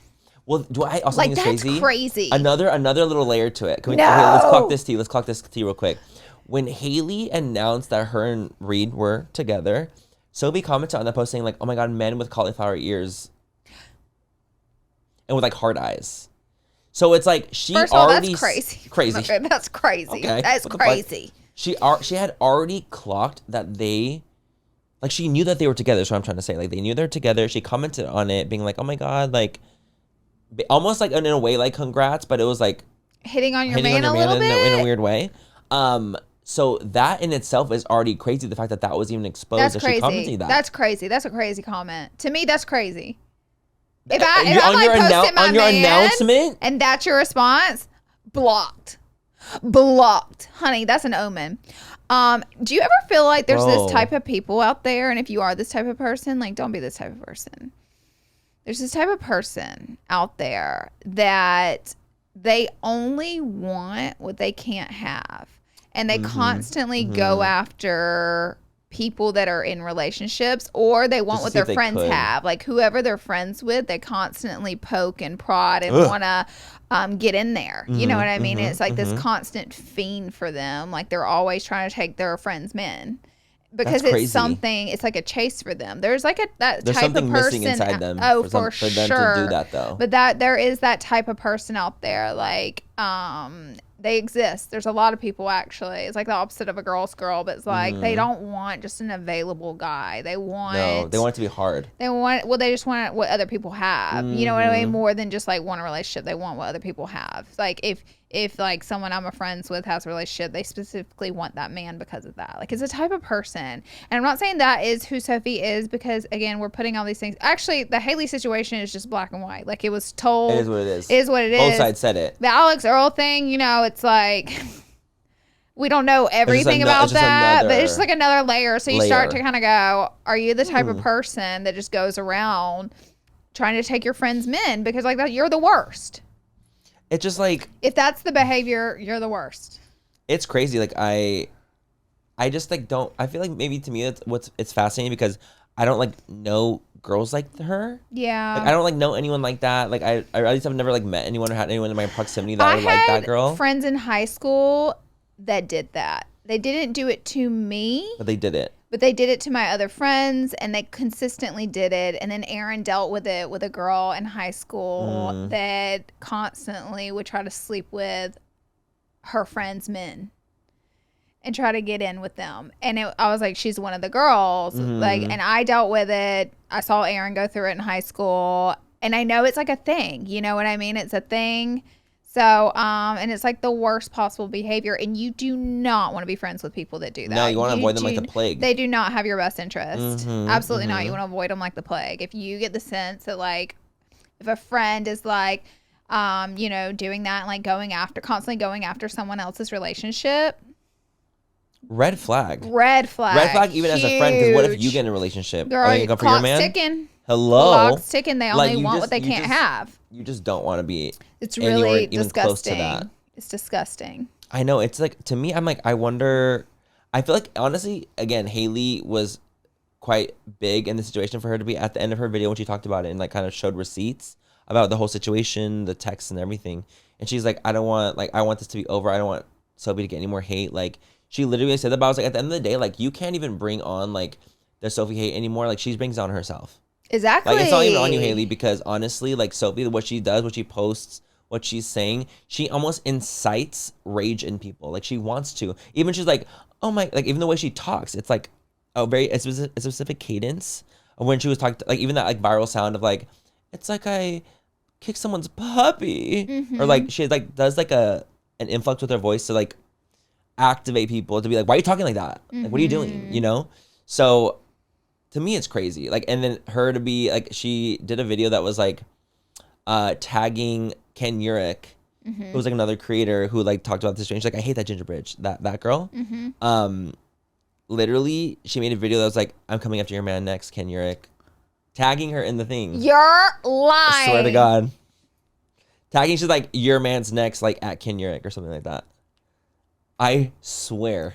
well, do I also think it's crazy? That's crazy. Another little layer to it. Let's clock this tea. Let's clock this tea real quick. When Haley announced that her and Reed were together, Sophie commented on that post saying like, "Oh my god, men with cauliflower ears and with like hard eyes." So it's like she First of all, already that's crazy. Crazy. Okay, that's crazy. Okay. That's crazy. She had already clocked that they, like, she knew that they were together. That's what I'm trying to say. Like, they knew they were together. She commented on it, being like, "Oh my god," like, almost like in a way like congrats, but it was like hitting on your man a little bit in a weird way. So that in itself is already crazy. The fact that was even exposed. That's crazy. She commented that. That's crazy. That's a crazy comment. To me, that's crazy. If on your announcement, and that's your response, blocked, honey. That's an omen. Do you ever feel like there's this type of people out there, and if you are this type of person, like, don't be this type of person. There's this type of person out there that they only want what they can't have, and they constantly go after people that are in relationships, or they want what their friends have. Like whoever they're friends with, they constantly poke and prod and want to get in there. You know what I mean? It's like this constant fiend for them. Like they're always trying to take their friends' men. Because it's something, it's like a chase for them. There's like that There's type of something person. missing inside them. Oh, for sure. them to do that though. But that there is that type of person out there. Like, they exist. There's a lot of people actually. It's like the opposite of a girl's girl, but it's like they don't want just an available guy. They want they want it to be hard. They just want what other people have. You know what I mean? More than just like want a relationship. They want what other people have. Like if like someone I'm friends with has a relationship, they specifically want that man because of that. Like it's a type of person. And I'm not saying that is who Sophie is, because again, we're putting all these things. Actually, the Haley situation is just black and white. Like it was told. It is what it is. It is what it is. Both sides said it. The Alex Earl thing, you know, it's like we don't know everything about that, but it's just like another layer. So you start to kind of go, are you the type of person that just goes around trying to take your friends' men? Because like that, you're the worst. It's just like, if that's the behavior, you're the worst. It's crazy. Like I just like don't. I feel like maybe to me it's fascinating because I don't like know girls like her. Yeah. Like I don't like know anyone like that. Like I at least I've never like met anyone or had anyone in my proximity that would like that girl. Friends in high school that did that. They didn't do it to me, but they did it. But they did it to my other friends, and they consistently did it. And then Aaron dealt with it with a girl in high school that constantly would try to sleep with her friends' men and try to get in with them. And I was like, she's one of the girls. Like, and I dealt with it. I saw Aaron go through it in high school. And I know it's like a thing. You know what I mean? It's a thing. So, and it's like the worst possible behavior, and you do not want to be friends with people that do that. No, you want to avoid them like the plague. They do not have your best interest. Absolutely not. You want to avoid them like the plague. If you get the sense that like, if a friend is like, you know, doing that and like constantly going after someone else's relationship. Red flag. Red flag. Even as a friend, because what if you get in a relationship? Girl, you go for your man? Ticking. Hello. Clock's ticking. They only want what they can't have. You just don't want to be. It's really even disgusting. Close to that. It's disgusting. I know. It's like, to me, I'm like, I wonder. I feel like, honestly, again, Haley was quite big in the situation for her to be at the end of her video when she talked about it and like kind of showed receipts about the whole situation, the texts and everything. And she's like, I want this to be over. I don't want Sophie to get any more hate. Like, she literally said that, but I was like, at the end of the day, like, you can't even bring on like the Sophie hate anymore. Like, she brings on herself. Exactly. Like, it's not even on you, Haley, because honestly, like, Sophie, what she does, what she posts, what she's saying, she almost incites rage in people. Like, she wants to. Even she's like, oh my, like, even the way she talks, it's like a specific cadence of when she was talking, like, even that like viral sound of like, it's like I kicked someone's puppy, or like she like does like an influx with her voice to like activate people to be like, why are you talking like that? Like, what are you doing? You know? So to me, it's crazy. Like, and then her to be like, she did a video that was like tagging Ken Urich, who was like another creator who like talked about this strange. Like, I hate that ginger bridge, that girl. Literally, she made a video that was like, I'm coming after your man next, Ken Urich, tagging her in the thing. You're lying. I swear to God. Tagging, she's like, your man's next, like at Ken Urich or something like that. I swear.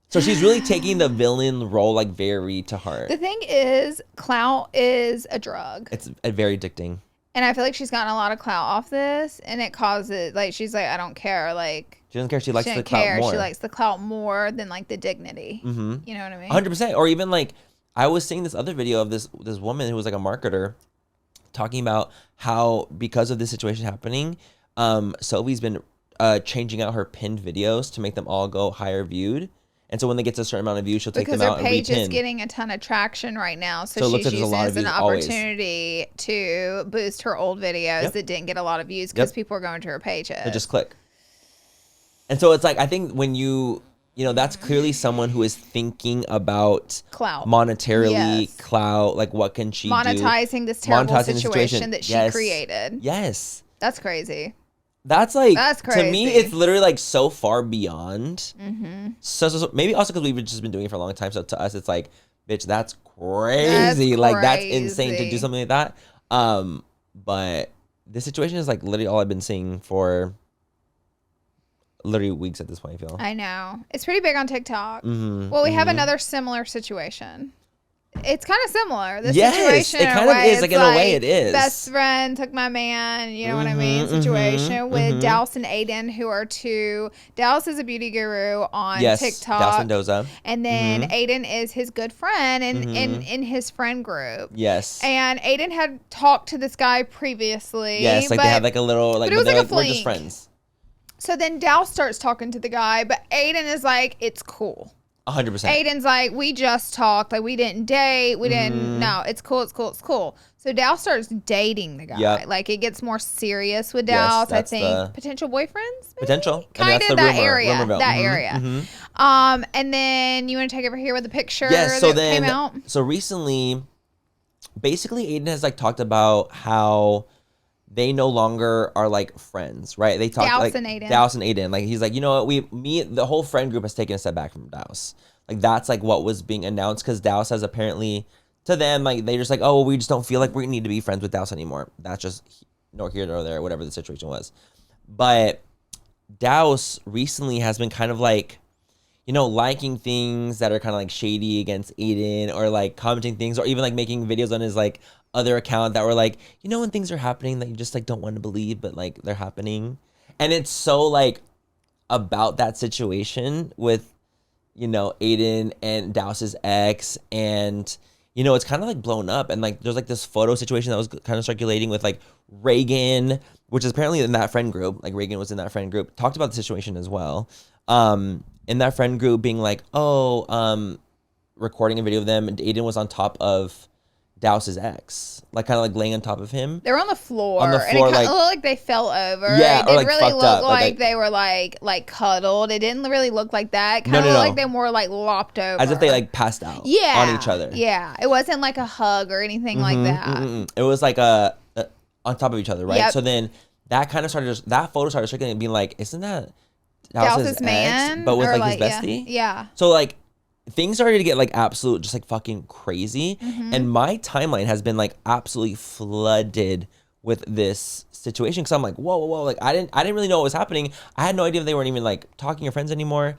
So she's really taking the villain role like very to heart. The thing is, clout is a drug. It's very addicting. And I feel like she's gotten a lot of clout off this, and it causes, like, she's like, I don't care. Like, she doesn't care. She likes the clout more. She likes the clout more than like the dignity. You know what I mean? 100%. Or even like, I was seeing this other video of this woman who was like a marketer talking about how because of this situation happening, Sophie's been changing out her pinned videos to make them all go higher viewed. And so when they get to a certain amount of views, she'll take them out and repin. Because her page is getting a ton of traction right now. So she's using it as an opportunity to boost her old videos that didn't get a lot of views because people are going to her pages. So just click. And so it's like, I think when you know, that's clearly someone who is thinking about clout, monetarily, clout, like what can she monetizing this terrible situation that she created. Yes. That's crazy. That's like, that's crazy. To me, it's literally like so far beyond. So maybe also because we've just been doing it for a long time. So to us, it's like, bitch, that's crazy. Like, that's insane to do something like that. But this situation is like literally all I've been seeing for literally weeks at this point, I feel. I know. It's pretty big on TikTok. Mm-hmm, well, we have another similar situation. It's kind of similar. This yes, situation, it kind of is. Like, in a way, it is. Best friend took my man, you know what I mean? Situation with Daus and Aidan, who are two. Daus is a beauty guru on TikTok. Daus and Doza. And then Aidan is his good friend in his friend group. Yes. And Aidan had talked to this guy previously. Yes, like they had like a little, like, but it was like a we're just friends. So then Daus starts talking to the guy, but Aidan is like, it's cool. 100%. Aidan's like, we just talked. Like, we didn't date. We didn't. No, it's cool. It's cool. It's cool. So Daus starts dating the guy. Yep. Like, it gets more serious with Daus. I think potential boyfriends. Maybe? Potential. Kind of that area. That area. Mm-hmm. And then you want to take over here with the picture that came out. So recently, basically, Aidan has like talked about how they no longer are like friends, right? They talk like Daus and Aidan. Like, he's like, you know what, the whole friend group has taken a step back from Daus. Like, that's like what was being announced, because Daus has apparently, to them, like, they just like, oh, well, we just don't feel like we need to be friends with Daus anymore. That's just nor here nor there, whatever the situation was. But Daus recently has been kind of like, you know, liking things that are kind of like shady against Aidan, or like commenting things, or even like making videos on his like other account that were like, you know, when things are happening that you just like don't want to believe, but like they're happening. And it's so like about that situation with, you know, Aidan and Daus's ex, and you know, it's kind of like blown up. And like there's like this photo situation that was kind of circulating with like Reagan, which is apparently in that friend group. Like, Reagan was in that friend group, talked about the situation as well. In that friend group being like, recording a video of them, and Aidan was on top of Daus's ex, like kind of like laying on top of him. They were on the floor. And it kind of looked like they fell over. Yeah, it didn't like really look up. like they were like cuddled. It didn't really look like that. Kind of looked like they more like lopped over, as if they like passed out. On each other. Yeah, it wasn't like a hug or anything like that. It was like on top of each other, right? Yep. So then that kind of that photo started circulating and being like, isn't that Daus's man, but with like his bestie? Yeah. So like, things started to get like absolute, just like fucking crazy. And my timeline has been like absolutely flooded with this situation, because I'm like, whoa, like I didn't really know what was happening. I had no idea if they weren't even like talking or friends anymore,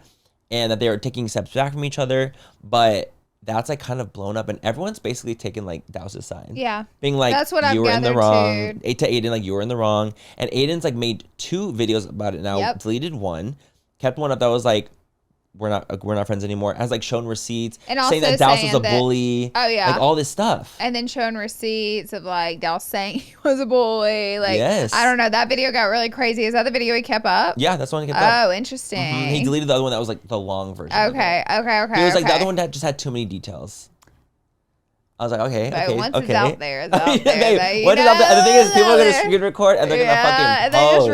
and that they were taking steps back from each other. But that's like kind of blown up, and everyone's basically taking like Daus's side. Yeah, being like, that's what you were in the wrong. To Aidan, like, you were in the wrong. And Aidan's like made 2 videos about it now. Deleted one, kept one up that was like, we're not friends anymore, has like shown receipts, and also saying that Daus was a bully. Oh yeah, like all this stuff, and then showing receipts of like Daus saying he was a bully. Like, I don't know, that video got really crazy. Is that the video he kept up? Yeah, that's the one he kept up. Oh, interesting. He deleted the other one that was like the long version. Okay. He was like, the other one that just had too many details. I was like, okay. Once it's out there, it's out there. What is out there? And the thing is, people are going to screen record, and they're going to fucking post. And they just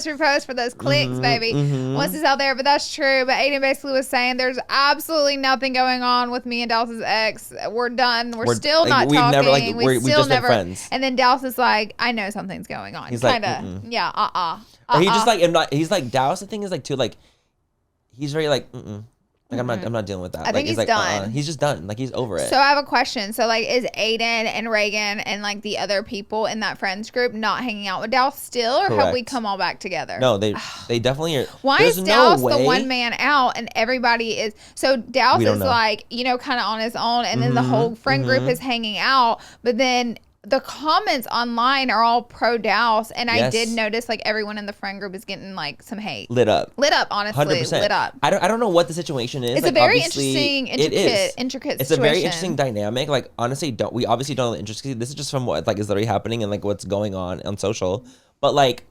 repost for those clicks, baby. Once it's out there. But that's true. But Aidan basically was saying, there's absolutely nothing going on with me and Daus's ex. We're done. We're still like, not talking. Never, like, we've just been friends. And then Daus is like, I know something's going on. He's kinda, like, Or he just like, he's like, Daus, the thing is like, too, like, he's very like, Like, I'm not dealing with that. I think he's like, done. He's just done. Like, he's over it. So I have a question. So like, is Aidan and Reagan and like the other people in that friends group not hanging out with Daus still, or have we come all back together? No, they definitely are. Why is Daus the one man out and everybody is? So Daus is like, you know, kind of on his own, and then the whole friend group is hanging out, but then the comments online are all pro Daus, and I did notice like everyone in the friend group is getting like some hate. Lit up, honestly. 100%. Lit up. I don't know what the situation is. It's like, a very interesting, intricate It's situation. A very interesting dynamic. Like, honestly, we obviously don't know the intricacies. This is just from what like is literally happening and like what's going on social. But like,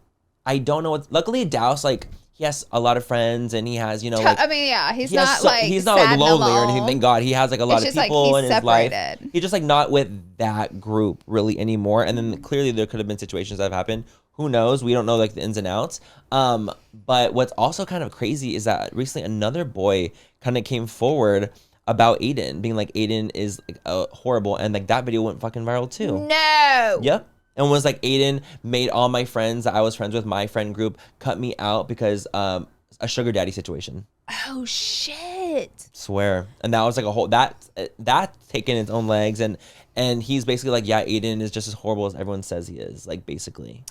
I don't know what. Luckily, Daus, like, he has a lot of friends, and he has, you know, like, I mean, yeah, he's not like lonely or anything. Thank God, he has like a lot of people like in his life. He's just like not with that group really anymore. And then clearly there could have been situations that have happened. Who knows? We don't know like the ins and outs. But what's also kind of crazy is that recently another boy kind of came forward about Aidan, being like, Aidan is like horrible, and like that video went fucking viral too. No. Yep. And was like, Aidan made all my friends that I was friends with, my friend group, cut me out because a sugar daddy situation. Oh shit! Swear. And that was like a whole that taken its own legs, and he's basically like, yeah, Aidan is just as horrible as everyone says he is, like, basically.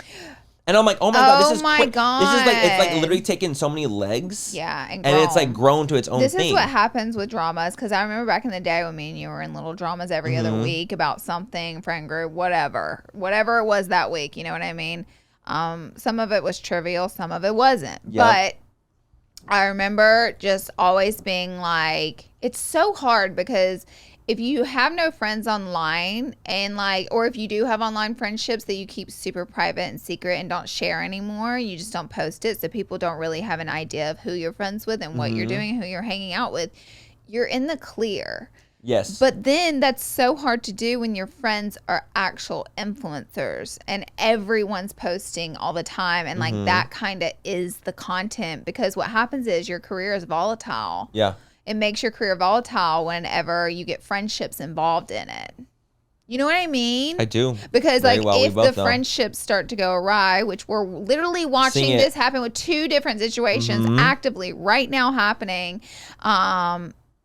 And I'm like, oh my God, this is God. This is like, it's like literally taken so many legs. Yeah. And it's like grown to its own thing. This is what happens with dramas. Because I remember back in the day when me and you were in little dramas every other week about something, friend group, whatever it was that week. You know what I mean? Some of it was trivial. Some of it wasn't. Yep. But I remember just always being like, it's so hard because if you have no friends online and like, or if you do have online friendships that you keep super private and secret and don't share anymore, you just don't post it. So people don't really have an idea of who you're friends with and what you're doing, who you're hanging out with. You're in the clear. Yes. But then that's so hard to do when your friends are actual influencers and everyone's posting all the time. And like that kind of is the content, because what happens is your career is volatile. Yeah. It makes your career volatile whenever you get friendships involved in it. You know what I mean? I do. Because like if the friendships start to go awry, which we're literally watching this happen with two different situations actively right now happening,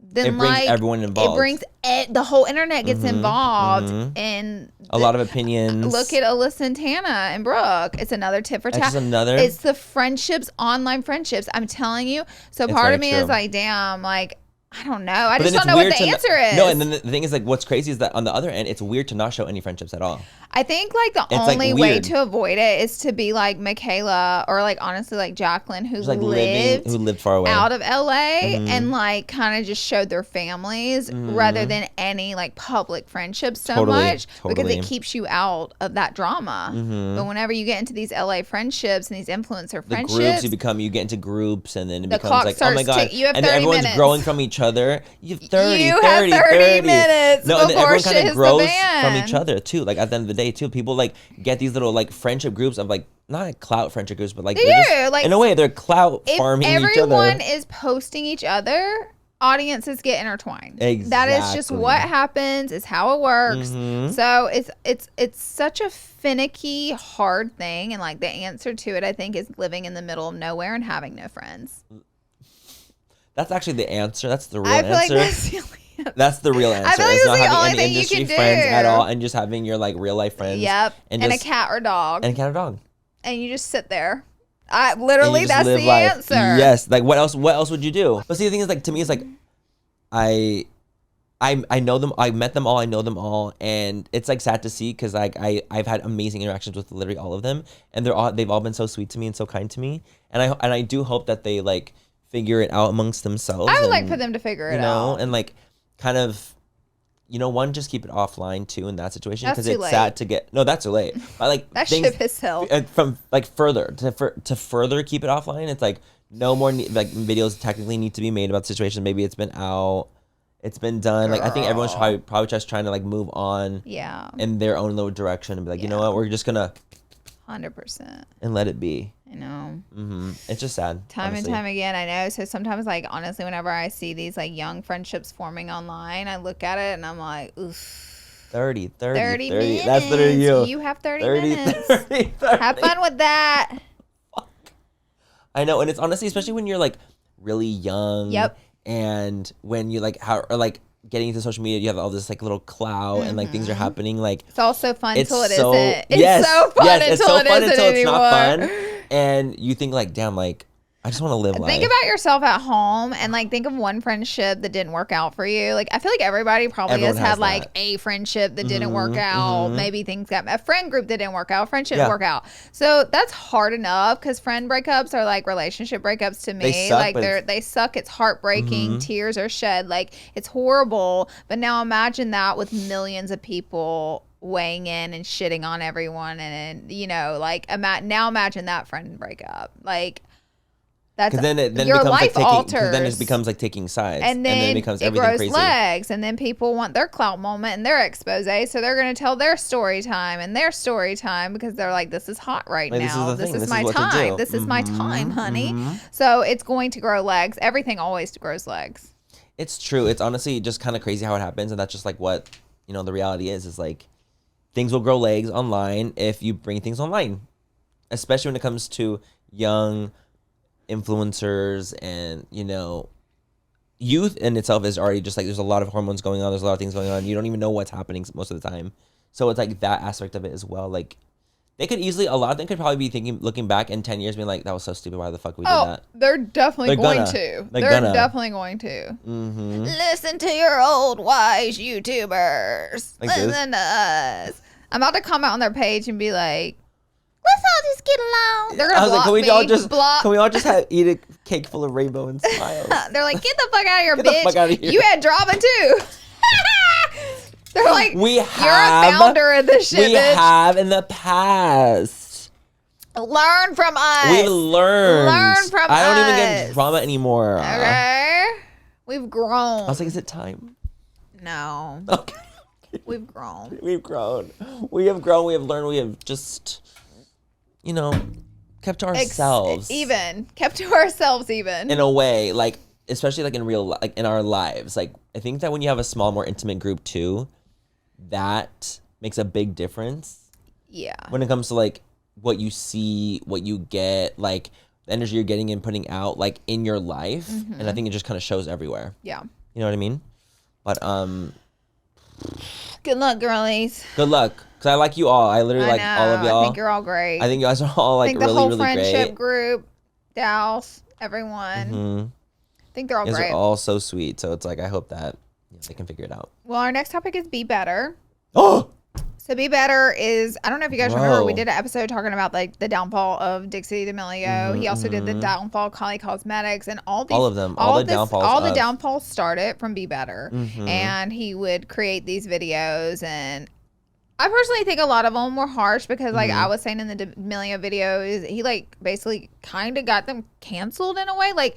then it brings everyone involved. It brings the whole internet gets involved in a lot of opinions. Look at Alyssa and Tana and Brooke. It's another tit for tat. It's the friendships, online friendships. I'm telling you. So part of me is like, damn, like, I don't know. I just don't know what the answer is. No, and then the thing is, like, what's crazy is that on the other end, it's weird to not show any friendships at all. I think, like, the only way to avoid it is to be like Michaela or, like, honestly, like Jacqueline, who lived far away out of LA and, like, kind of just showed their families rather than any, like, public friendships so much because it keeps you out of that drama. But whenever you get into these LA friendships and these influencer friendships, the groups you get into groups, and then it becomes like, oh my God, you have 30 and everyone's minutes. growing from each other. You have 30 minutes. No, and then everyone kind of grows the from each other too. Like at the end of the day too, people like get these little like friendship groups of like, not like clout friendship groups, but like, like in a way they're clout farming each other. If everyone is posting each other, audiences get intertwined. Exactly. That is just what happens. Is how it works. So it's such a finicky, hard thing, and like the answer to it, I think, is living in the middle of nowhere and having no friends. That's actually the answer. That's the real answer. I feel like that's the only answer. That's the real answer. I feel like it's that's not the only having thing any industry you can friends do at all, and just having your like real life friends. Yep. And a cat or dog. And a cat or dog. And you just sit there. Literally, that's the answer. Yes. Like what else would you do? But see, the thing is, like, to me, it's like I know them. I met them all. I know them all, and it's like sad to see because like I've had amazing interactions with literally all of them, and they've all been so sweet to me and so kind to me, and I do hope that they like figure it out amongst themselves. I would like for them to figure it out, and like kind of, one, just keep it offline too in that situation, because it's sad to get. No, that's too late. But like that ship is hell. From like further to further keep it offline. It's like no more like videos technically need to be made about the situation. Maybe it's been out. It's been done. Like I think everyone's probably just trying to like move on. Yeah. In their own little direction and be like, you know what, we're just gonna 100% and let it be. I know. It's just sad. Time and time again, I know. So sometimes, like, honestly, whenever I see these like young friendships forming online, I look at it and I'm like, oof. 30 minutes. That's literally you. You have 30 minutes. 30. Have fun with that. Fuck. I know, and it's honestly, especially when you're like really young. Yep. And when you like getting into social media, you have all this like little clout and like things are happening. Like it's all so fun until it isn't. It's so fun until it isn't anymore. It's not fun. And you think like, damn, like I just want to live life. Think about yourself at home and like think of one friendship that didn't work out for you. Like I feel like everybody probably has had like a friendship that didn't work out. Maybe things got a friend group that didn't work out. Friendship didn't work out. So that's hard enough because friend breakups are like relationship breakups to me. They suck. It's heartbreaking. Tears are shed. Like it's horrible. But now imagine that with millions of people weighing in and shitting on everyone, and like now imagine that friend breakup. Like that's then your life alters. Then it becomes like taking sides, and then it becomes everything grows crazy. Legs, and then people want their clout moment and their expose, so they're going to tell their story time because they're like, this is hot right now. This is my time. This is my time, honey. So it's going to grow legs. Everything always grows legs. It's true. It's honestly just kind of crazy how it happens, and that's just like what the reality is like. Things will grow legs online if you bring things online, especially when it comes to young influencers and, youth in itself is already just like, there's a lot of hormones going on. There's a lot of things going on. You don't even know what's happening most of the time. So it's like that aspect of it as well. Like they could easily, a lot of them could probably be looking back in 10 years, being like, that was so stupid. Why the fuck we did that? They're definitely going to. They're definitely going to. Mm-hmm. Listen to your old wise YouTubers. Like Listen to us. I'm about to comment on their page and be like, let's all just get along. They're gonna block me. Can we all just eat a cake full of rainbow and smiles? They're like, get the fuck out of here, Get bitch. the fuck out of here. You had drama too. They're like, you're a founder of this shit, We bitch. have in the past. Learn from us. We learned. Learn from us. I don't even get drama anymore. Okay. We've grown. I was like, is it time? No. Okay. We've grown. We've grown. We have grown. We have learned. We have just, kept to ourselves. Kept to ourselves even. In a way, like, especially like in like in our lives. Like, I think that when you have a small, more intimate group too, that makes a big difference. Yeah. When it comes to like what you see, what you get, like the energy you're getting and putting out, like in your life. Mm-hmm. And I think it just kind of shows everywhere. Yeah. You know what I mean? But good luck, girlies. good luck. Cause I like you all. I literally like all of y'all. I think you're all great. I think you guys are all like really, really great. I think the whole friendship group, daus, everyone. Mm-hmm. I think they're all You guys great. are all so sweet. So it's like, I hope that they can figure it out. Well, our next topic is BeeBetter. Oh! So BeeBetter is, I don't know if you guys remember, we Whoa. did an episode talking about like the downfall of Dixie D'Amelio. He also did the downfall of Halley Cosmetics and all these. All of them. All the downfalls. All the downfalls started from BeeBetter. Mhm. And he would create these videos, and I personally think a lot of them were harsh because like I was saying in the D'Amelio videos, he like basically kind of got them canceled in a way. Like,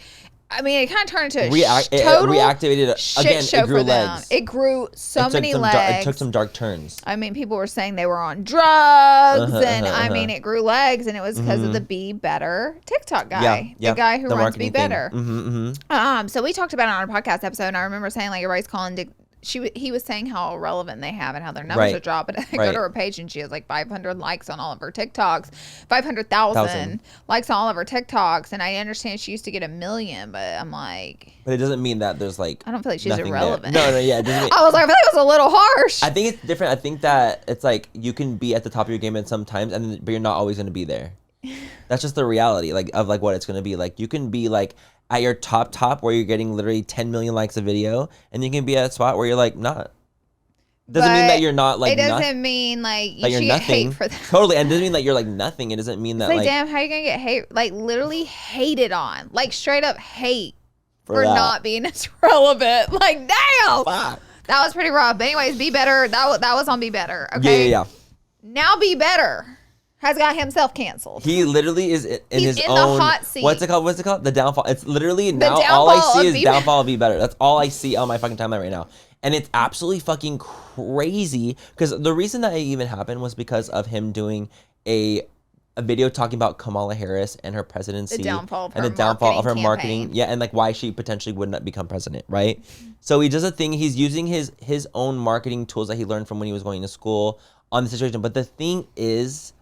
I mean, it kind of turned into it total reactivated shit again. show It grew for them. legs. It grew so many It legs. took some dark turns. I mean, people were saying they were on drugs, and I mean, it grew legs, and it was because of the BeeBetter TikTok guy, the guy who runs BeeBetter. So we talked about it on our podcast episode, and I remember saying like everybody's calling. He was saying how irrelevant they have and how their numbers are dropping. I go to her page and she has like 500 likes on all of her TikToks, 500,000 likes on all of her TikToks, and I understand she used to get 1 million, but I'm like, but it doesn't mean that there's like, I don't feel like she's irrelevant. No, yeah. It doesn't mean, I was like, I feel like it was a little harsh. I think it's different. I think that it's like you can be at the top of your game at sometimes, but you're not always going to be there. That's just the reality, like of like what it's going to be. Like you can be like at your top where you're getting literally 10 million likes a video, and you can be at a spot where you're like not. Doesn't mean that you're not like. It doesn't mean like you should get hate for that. Totally, and it doesn't mean that you're like nothing. It doesn't mean that like damn, how you gonna get hate? Like literally hated on, like straight up hate for not being as relevant. Like damn, fuck. That was pretty rough. But anyways, BeeBetter. That was on BeeBetter. Okay. Yeah. Now BeeBetter has got himself canceled. He literally is in his own. The hot seat. What's it called? The downfall. It's literally now all I see is downfall of BeeBetter. That's all I see on my fucking timeline right now. And it's absolutely fucking crazy because the reason that it even happened was because of him doing a video talking about Kamala Harris and her presidency the downfall of her marketing. Yeah, and like why she potentially would not become president, right? So he does a thing. He's using his own marketing tools that he learned from when he was going to school on the situation. But the thing is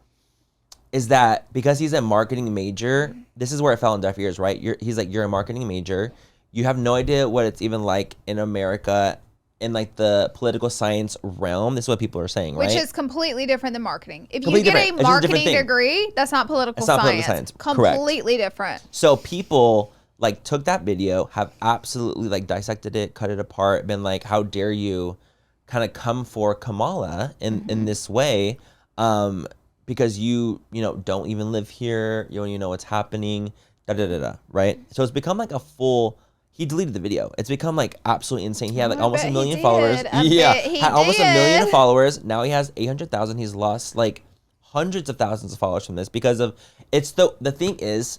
that because he's a marketing major, this is where it fell on deaf ears, right? He's like, you're a marketing major. You have no idea what it's even like in America in like the political science realm. This is what people are saying, right? Which is completely different than marketing. If completely you get different. a marketing degree, that's not political science. Political science. Completely different. So people like took that video, have absolutely like dissected it, cut it apart, been like, how dare you kind of come for Kamala in this way, because you don't even live here, you don't even know what's happening, right? So it's become like a full. He deleted the video. It's become like absolutely insane. He had like almost 1 million followers. Had almost 1 million followers. Now he has 800,000. He's lost like hundreds of thousands of followers from this because of it's the thing is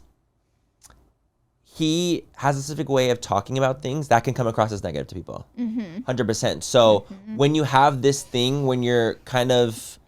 he has a specific way of talking about things that can come across as negative to people. 100%. So when you have this thing, when you're kind of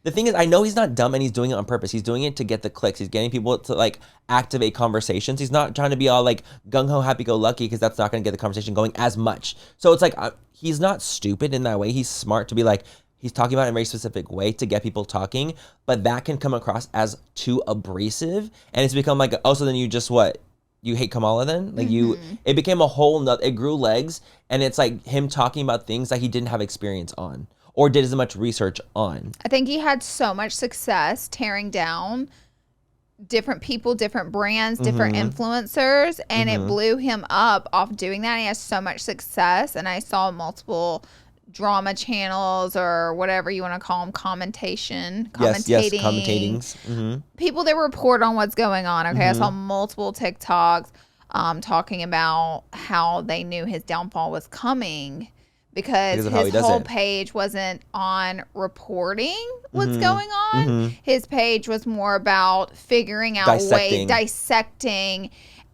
the thing is, I know he's not dumb and he's doing it on purpose. He's doing it to get the clicks. He's getting people to like activate conversations. He's not trying to be all like gung-ho, happy-go-lucky because that's not going to get the conversation going as much. So it's like he's not stupid in that way. He's smart to be like, he's talking about it in a very specific way to get people talking, but that can come across as too abrasive. And it's become like, oh, so then you just what? You hate Kamala then? Like it became a whole nother, it grew legs, and it's like him talking about things that he didn't have experience on. or did as much research on. I think he had so much success tearing down different people, different brands, different influencers, and it blew him up off doing that. He has so much success, and I saw multiple drama channels or whatever you want to call them, commentating. People that report on what's going on. Okay, I saw multiple TikToks talking about how they knew his downfall was coming because his whole page wasn't on reporting what's going on. His page was more about figuring out dissecting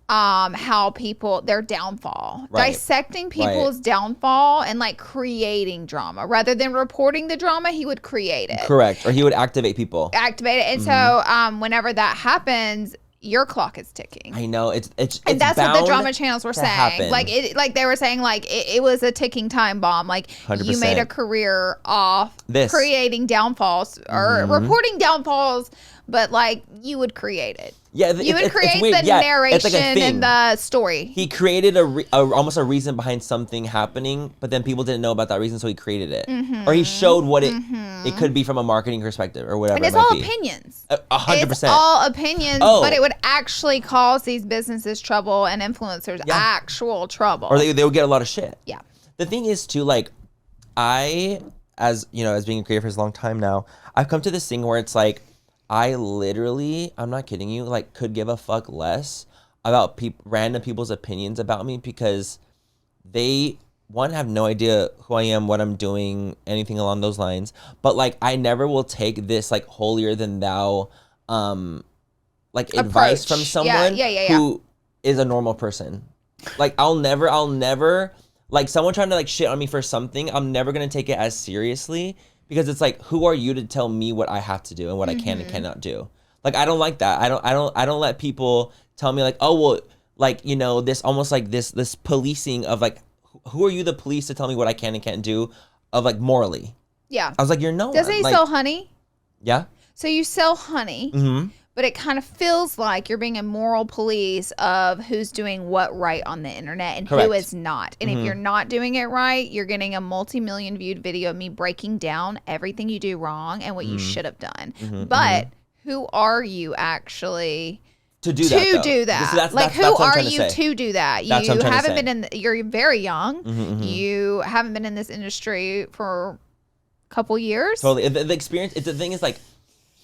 how people, their downfall, dissecting people's downfall and like creating drama rather than reporting the drama. He would create it. Correct. Or he would activate people. And so whenever that happens, your clock is ticking. I know it's and that's what the drama channels were saying. Happen. Like they were saying like it was a ticking time bomb. Like 100%. You made a career off creating downfalls or reporting downfalls, but like you would create it. Yeah, you would create the narration like and the story. He created almost a reason behind something happening, but then people didn't know about that reason, so he created it, or he showed what it could be from a marketing perspective or whatever. And it's all opinions. 100%. It's all opinions, but it would actually cause these businesses trouble and influencers actual trouble, or they would get a lot of shit. Yeah. The thing is too, like as being a creator for a long time now, I've come to this thing where it's like, I literally, I'm not kidding you, like could give a fuck less about random people's opinions about me because they, one, have no idea who I am, what I'm doing, anything along those lines. But like, I never will take this like holier than thou, like advice from someone who is a normal person. Like I'll never, like someone trying to like shit on me for something, I'm never going to take it as seriously. Because it's like, who are you to tell me what I have to do and what I can and cannot do? Like, I don't like that. I don't let people tell me like, oh, well, like, you know, this almost like this policing of like, who are you the police to tell me what I can and can't do of like morally? Yeah. I was like, you're no one. Doesn't he sell honey? Yeah. So you sell honey, but it kind of feels like you're being a moral police of who's doing what right on the internet and who is not. And if you're not doing it right, you're getting a multi-million viewed video of me breaking down everything you do wrong and what you should have done. But who are you actually to do that? So that's who are you to do that? You haven't been you're very young. You haven't been in this industry for a couple years. Totally. The experience, the thing is like,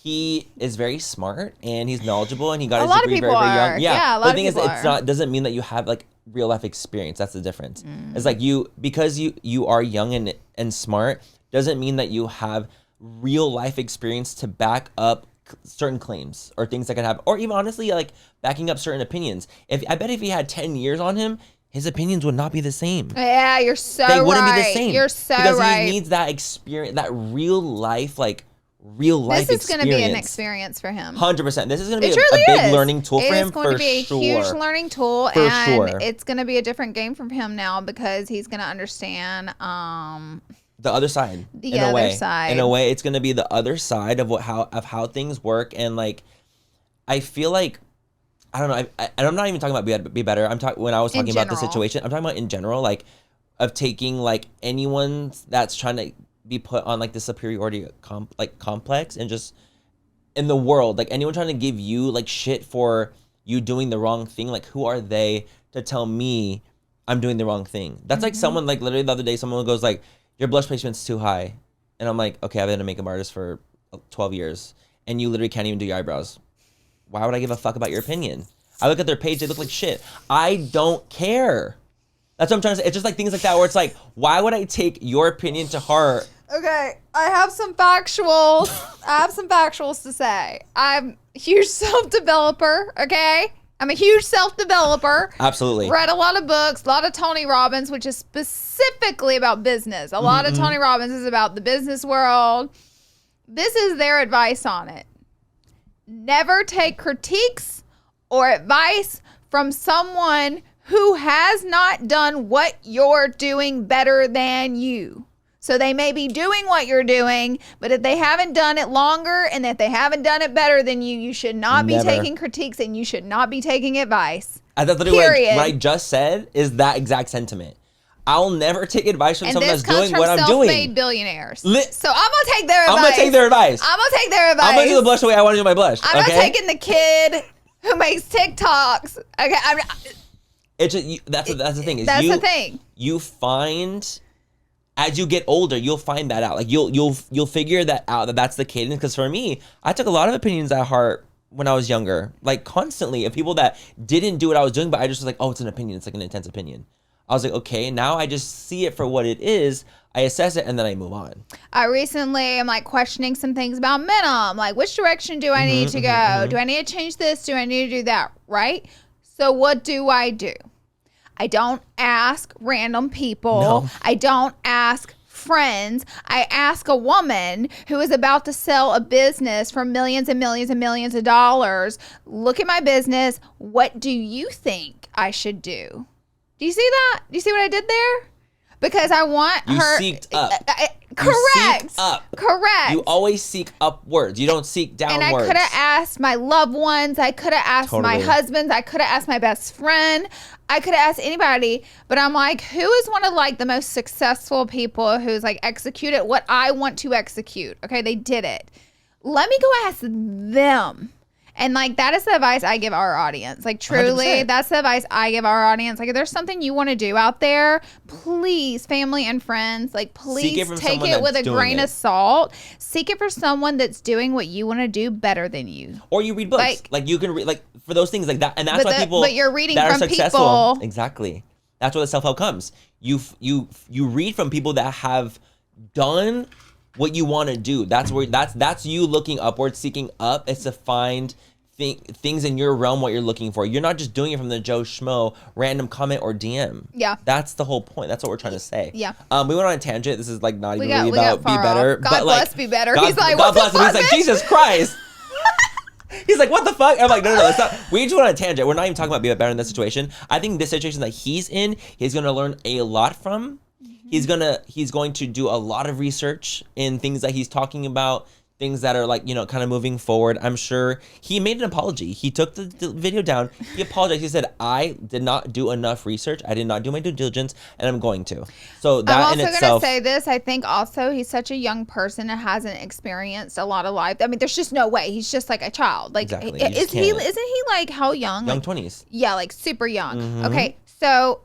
he is very smart and he's knowledgeable and he got his degree very, very young. Yeah, a lot of people are. It's not doesn't mean that you have like real life experience. That's the difference. It's like because you are young and smart doesn't mean that you have real life experience to back up certain claims or things that can happen, or even honestly like backing up certain opinions. I bet if he had 10 years on him, his opinions would not be the same. Yeah, you're so right. They wouldn't be the same. You're so because he needs that experience, that real life experience. This is going to be an experience for him. 100%. This is going to be a big learning tool for him. It's going to be a huge learning tool, and it's going to be a different game for him now because he's going to understand the other side. In a way, it's going to be the other side of how things work, and like I feel like I don't know. And I'm not even talking about be better. When I was talking about the situation, I'm talking about in general, like of taking like anyone that's trying to be put on like the superiority complex and just in the world, like anyone trying to give you like shit for you doing the wrong thing, like who are they to tell me I'm doing the wrong thing? That's like someone, like literally the other day someone goes like, your blush placement's too high, and I'm like, okay, I've been a makeup artist for 12 years and you literally can't even do your eyebrows. Why would I give a fuck about your opinion? I look at their page, they look like shit. I don't care. That's what I'm trying to say. It's just like things like that where it's like, why would I take your opinion to heart? Okay, I have some factuals. To say. I'm a huge self-developer, okay? I'm a huge self-developer. Absolutely. Read a lot of books, a lot of Tony Robbins, which is specifically about business. A lot of Tony Robbins is about the business world. This is their advice on it. Never take critiques or advice from someone who has not done what you're doing better than you. So they may be doing what you're doing, but if they haven't done it longer and if they haven't done it better than you, you should not be taking critiques and you should not be taking advice. That's literally what I just said is that exact sentiment. I'll never take advice from And someone this that's comes doing from what I'm doing. self-made billionaires. So I'm gonna take their advice. I'm gonna take their advice. I'm gonna take their advice. I'm gonna do the blush the way I want to do my blush. I'm not taking the kid who makes TikToks. Okay, it's just, that's the thing. That's the thing. You find, as you get older, you'll find that out. Like you'll figure that out, that's the cadence. Because for me, I took a lot of opinions at heart when I was younger, like constantly, of people that didn't do what I was doing, but I just was like, oh, it's an opinion. It's like an intense opinion. I was like, okay, now I just see it for what it is. I assess it and then I move on. I recently am like questioning some things about men. I'm like, which direction do I need to go? Do I need to change this? Do I need to do that? Right? So what do? I don't ask random people. No. I don't ask friends. I ask a woman who is about to sell a business for millions and millions and millions of dollars. Look at my business. What do you think I should do? Do you see that? Do you see what I did there? Because I want her. You seeked up. Correct. You seek up. Correct. You always seek upwards. You don't seek downwards. And I could have asked my loved ones. I could have asked my husbands. I could have asked my best friend. I could have asked anybody. But I'm like, who is one of like the most successful people who's like executed what I want to execute? Okay, they did it. Let me go ask them. And like, that is the advice I give our audience. Like, truly, 100%. that's the advice I give our audience. Like, if there's something you want to do out there, please, family and friends, like, please take it with a grain of salt. Seek it for someone that's doing what you want to do better than you. Or you read books. Like you can read, like, for those things like that. And that's why people but you're reading that from are successful. people. Exactly. That's where the self-help comes. You read from people that have done what you want to do. That's where that's you looking upwards, seeking up. It's to find things in your realm, what you're looking for. You're not just doing it from the Joe Schmo random comment or DM. Yeah, that's the whole point. That's what we're trying to say. Yeah. We went on a tangent. This is like not even really about BeeBetter. God bless BeeBetter. He's like, God bless him. He's like, Jesus Christ. He's like, what the fuck? I'm like, no, it's not. We just went on a tangent. We're not even talking about BeeBetter in this situation. I think this situation that he's in, he's gonna learn a lot from. He's going to do a lot of research in things that he's talking about, things that are like, you know, kind of moving forward. I'm sure he made an apology. He took the video down. He apologized. He said, I did not do enough research. I did not do my due diligence, and I'm going to. So that I'm in also itself. going to say this. I think also he's such a young person and hasn't experienced a lot of life. I mean, there's just no way. He's just like a child. Like, exactly. Isn't he like how young? Young like, 20s. Yeah, like super young. Okay, so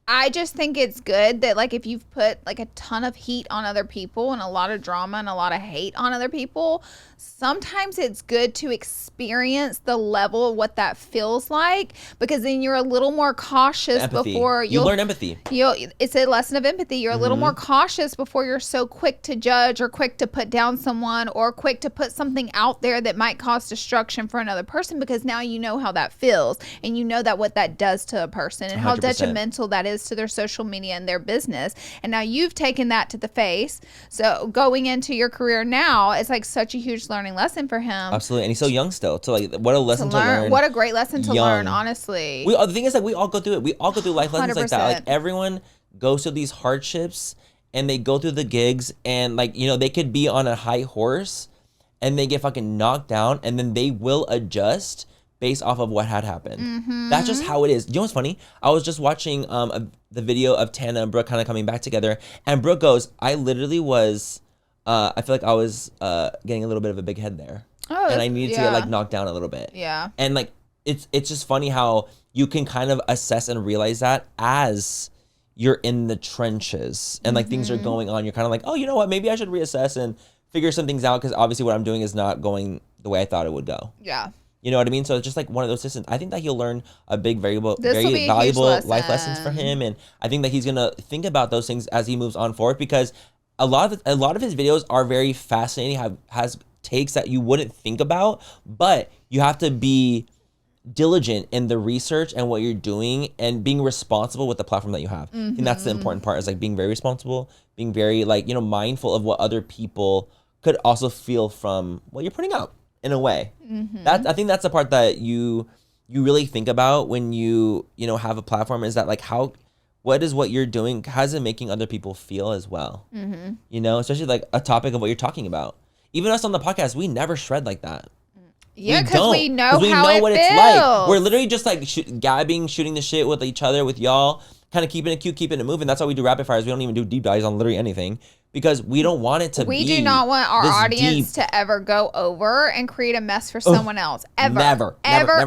I just think it's good that like if you've put like a ton of heat on other people and a lot of drama and a lot of hate on other people, sometimes it's good to experience the level of what that feels like, because then you're a little more cautious before you learn empathy. It's a lesson of empathy. You're a little more cautious before you're so quick to judge or quick to put down someone or quick to put something out there that might cause destruction for another person, because now you know how that feels and you know that what that does to a person and 100%. How detrimental that is to their social media and their business. And now you've taken that to the face. So going into your career now, it's like such a huge learning lesson for him. Absolutely. And he's so young still. So like, what a lesson to learn. What a great lesson to learn, honestly. The thing is, like, we all go through it. We all go through life lessons 100%. Like that. Like, everyone goes through these hardships and they go through the gigs, and like, you know, they could be on a high horse and they get fucking knocked down, and then they will adjust based off of what had happened. That's just how it is. You know what's funny? I was just watching the video of Tana and Brooke kind of coming back together, and Brooke goes, I literally was, I feel like I was getting a little bit of a big head there. Oh, and I needed to get like knocked down a little bit. Yeah. And like, it's just funny how you can kind of assess and realize that as you're in the trenches and like things are going on. You're kind of like, oh, you know what? Maybe I should reassess and figure some things out, because obviously what I'm doing is not going the way I thought it would go. Yeah. You know what I mean? So it's just like one of those systems. I think that he'll learn a very valuable life lessons for him, and I think that he's gonna think about those things as he moves on forward, because a lot of his videos are very fascinating. Has takes that you wouldn't think about, but you have to be diligent in the research and what you're doing and being responsible with the platform that you have. And that's the important part, is like being very responsible, being very like, you know, mindful of what other people could also feel from what you're putting out. In a way, I think that's the part that you really think about when you know, have a platform, is that like what is what you're doing, how's it making other people feel as well? You know, especially like a topic of what you're talking about. Even us on the podcast, we never shred like that. Yeah, because we know what it it's feels. like. We're literally just like gabbing, shooting the shit with each other, with y'all, kind of keeping it cute, keeping it moving. That's why we do rapid fires. We don't even do deep dives on literally anything because we don't want it to we do not want our audience to ever go over and create a mess for someone else. Ever. Ever,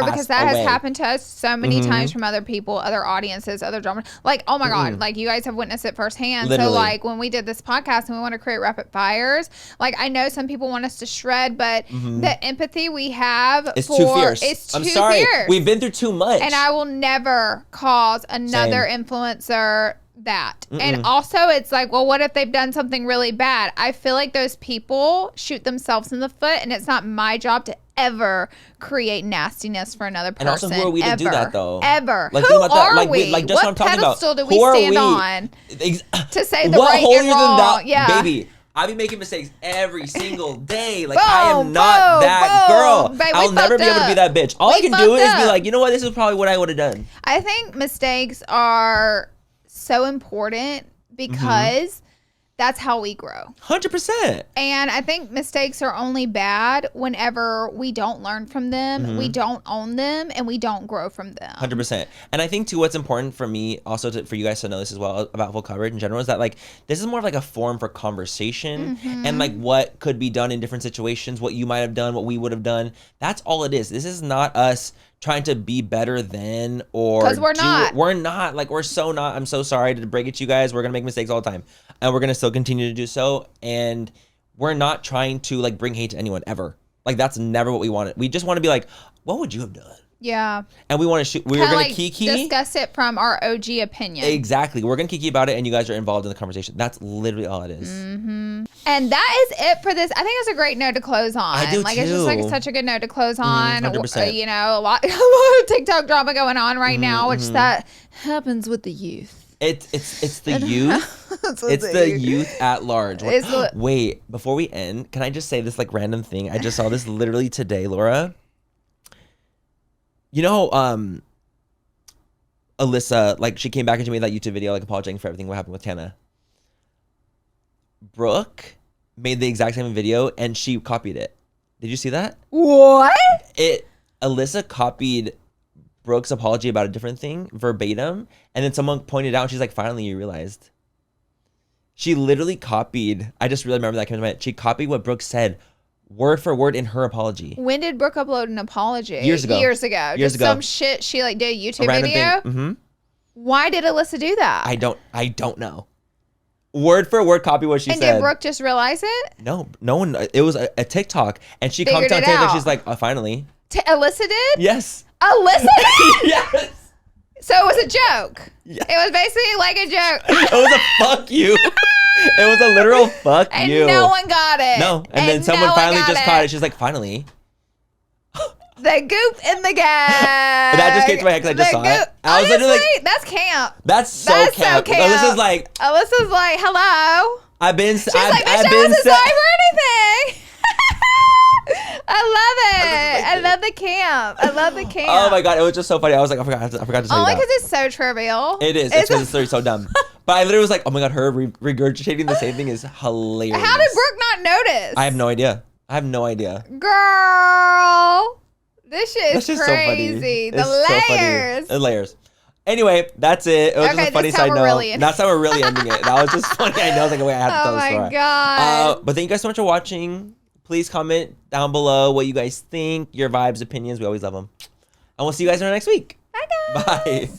because that has happened to us so many times from other people, other audiences, other drama. Like, oh my God, like you guys have witnessed it firsthand. Literally. So like when we did this podcast and we want to create rapid fires, like I know some people want us to shred, but the empathy we have it's too fierce. I'm sorry. We've been through too much. And I will never cause another influencer that. And also it's like, well, what if they've done something really bad? I feel like those people shoot themselves in the foot, and it's not my job to ever create nastiness for another person. And also, who are we to do that though? Ever. Like, who are we? Like, what pedestal do we stand on to say the right and wrong? Yeah. Baby, I be making mistakes every single day. Like, I am not that girl. Babe, I'll never be able to be that bitch. All I can do is be like, you know what? This is probably what I would have done. I think mistakes are so important because that's how we grow. 100%. And I think mistakes are only bad whenever we don't learn from them, we don't own them, and we don't grow from them. 100%. And I think too, what's important for me also for you guys to know this as well about full coverage in general is that like this is more of like a forum for conversation and like what could be done in different situations, what you might have done, what we would have done. That's all it is. This is not us trying to be better than or because we're not like we're so not. I'm so sorry to break it to you guys. We're gonna make mistakes all the time and we're gonna still continue to do so, and we're not trying to like bring hate to anyone ever. Like that's never what we wanted. We just want to be like, what would you have done? Yeah. And we want to shoot. We're going to kiki. Discuss it from our OG opinion. Exactly. We're going to kiki about it, and you guys are involved in the conversation. That's literally all it is. And that is it for this. I think it's a great note to close on. I do like too. It's just like such a good note to close on. 100%. You know, a lot of TikTok drama going on right now, which that happens with the youth. It's the youth. It's the youth at large. Wait, before we end, can I just say this like random thing? I just saw this literally today, Laura. You know, Alyssa, like she came back and she made that YouTube video, like apologizing for everything what happened with Tana. Brooke made the exact same video and she copied it. Did you see that? What? Alyssa copied Brooke's apology about a different thing verbatim, and then someone pointed out, and she's like, finally you realized. She literally copied, I just really remember that came to my head. She copied what Brooke said word for word in her apology. When did Brooke upload an apology? Years ago. Just some shit she like did a YouTube video? Why did Alyssa do that? I don't know. Word for word copy what she said. And did Brooke just realize it? No one. It was a TikTok, and she commented on TikTok. She's like, finally. Alyssa did? Yes. Alyssa did? Yes. So it was a joke. Yes. It was basically like a joke. It was a fuck you. It was a literal fuck and you. And no one got it. No. And then someone finally just caught it. She's like, finally. The goop in the gag. That just came to my head because I just saw it. I was literally like, that's camp. That's so camp. Alyssa's like, hello. I've been. She's like, bitch, I wasn't sorry for anything. I love it. I love the camp. Oh my God, it was just so funny. I was like, I forgot to tell you that. Only because it's so trivial. It is. It's because it's so dumb. But I literally was like, oh my God, her regurgitating the same thing is hilarious. How did Brooke not notice? I have no idea. Girl, this shit is crazy. So funny. The layers. Layers. Anyway, that's it. It was just a funny side note. That's how we're really ending it. That was just funny. I know, like, wait, I have to tell the story. Oh my God. But thank you guys so much for watching. Please comment down below what you guys think, your vibes, opinions. We always love them. And we'll see you guys in the next week. Bye, guys. Bye.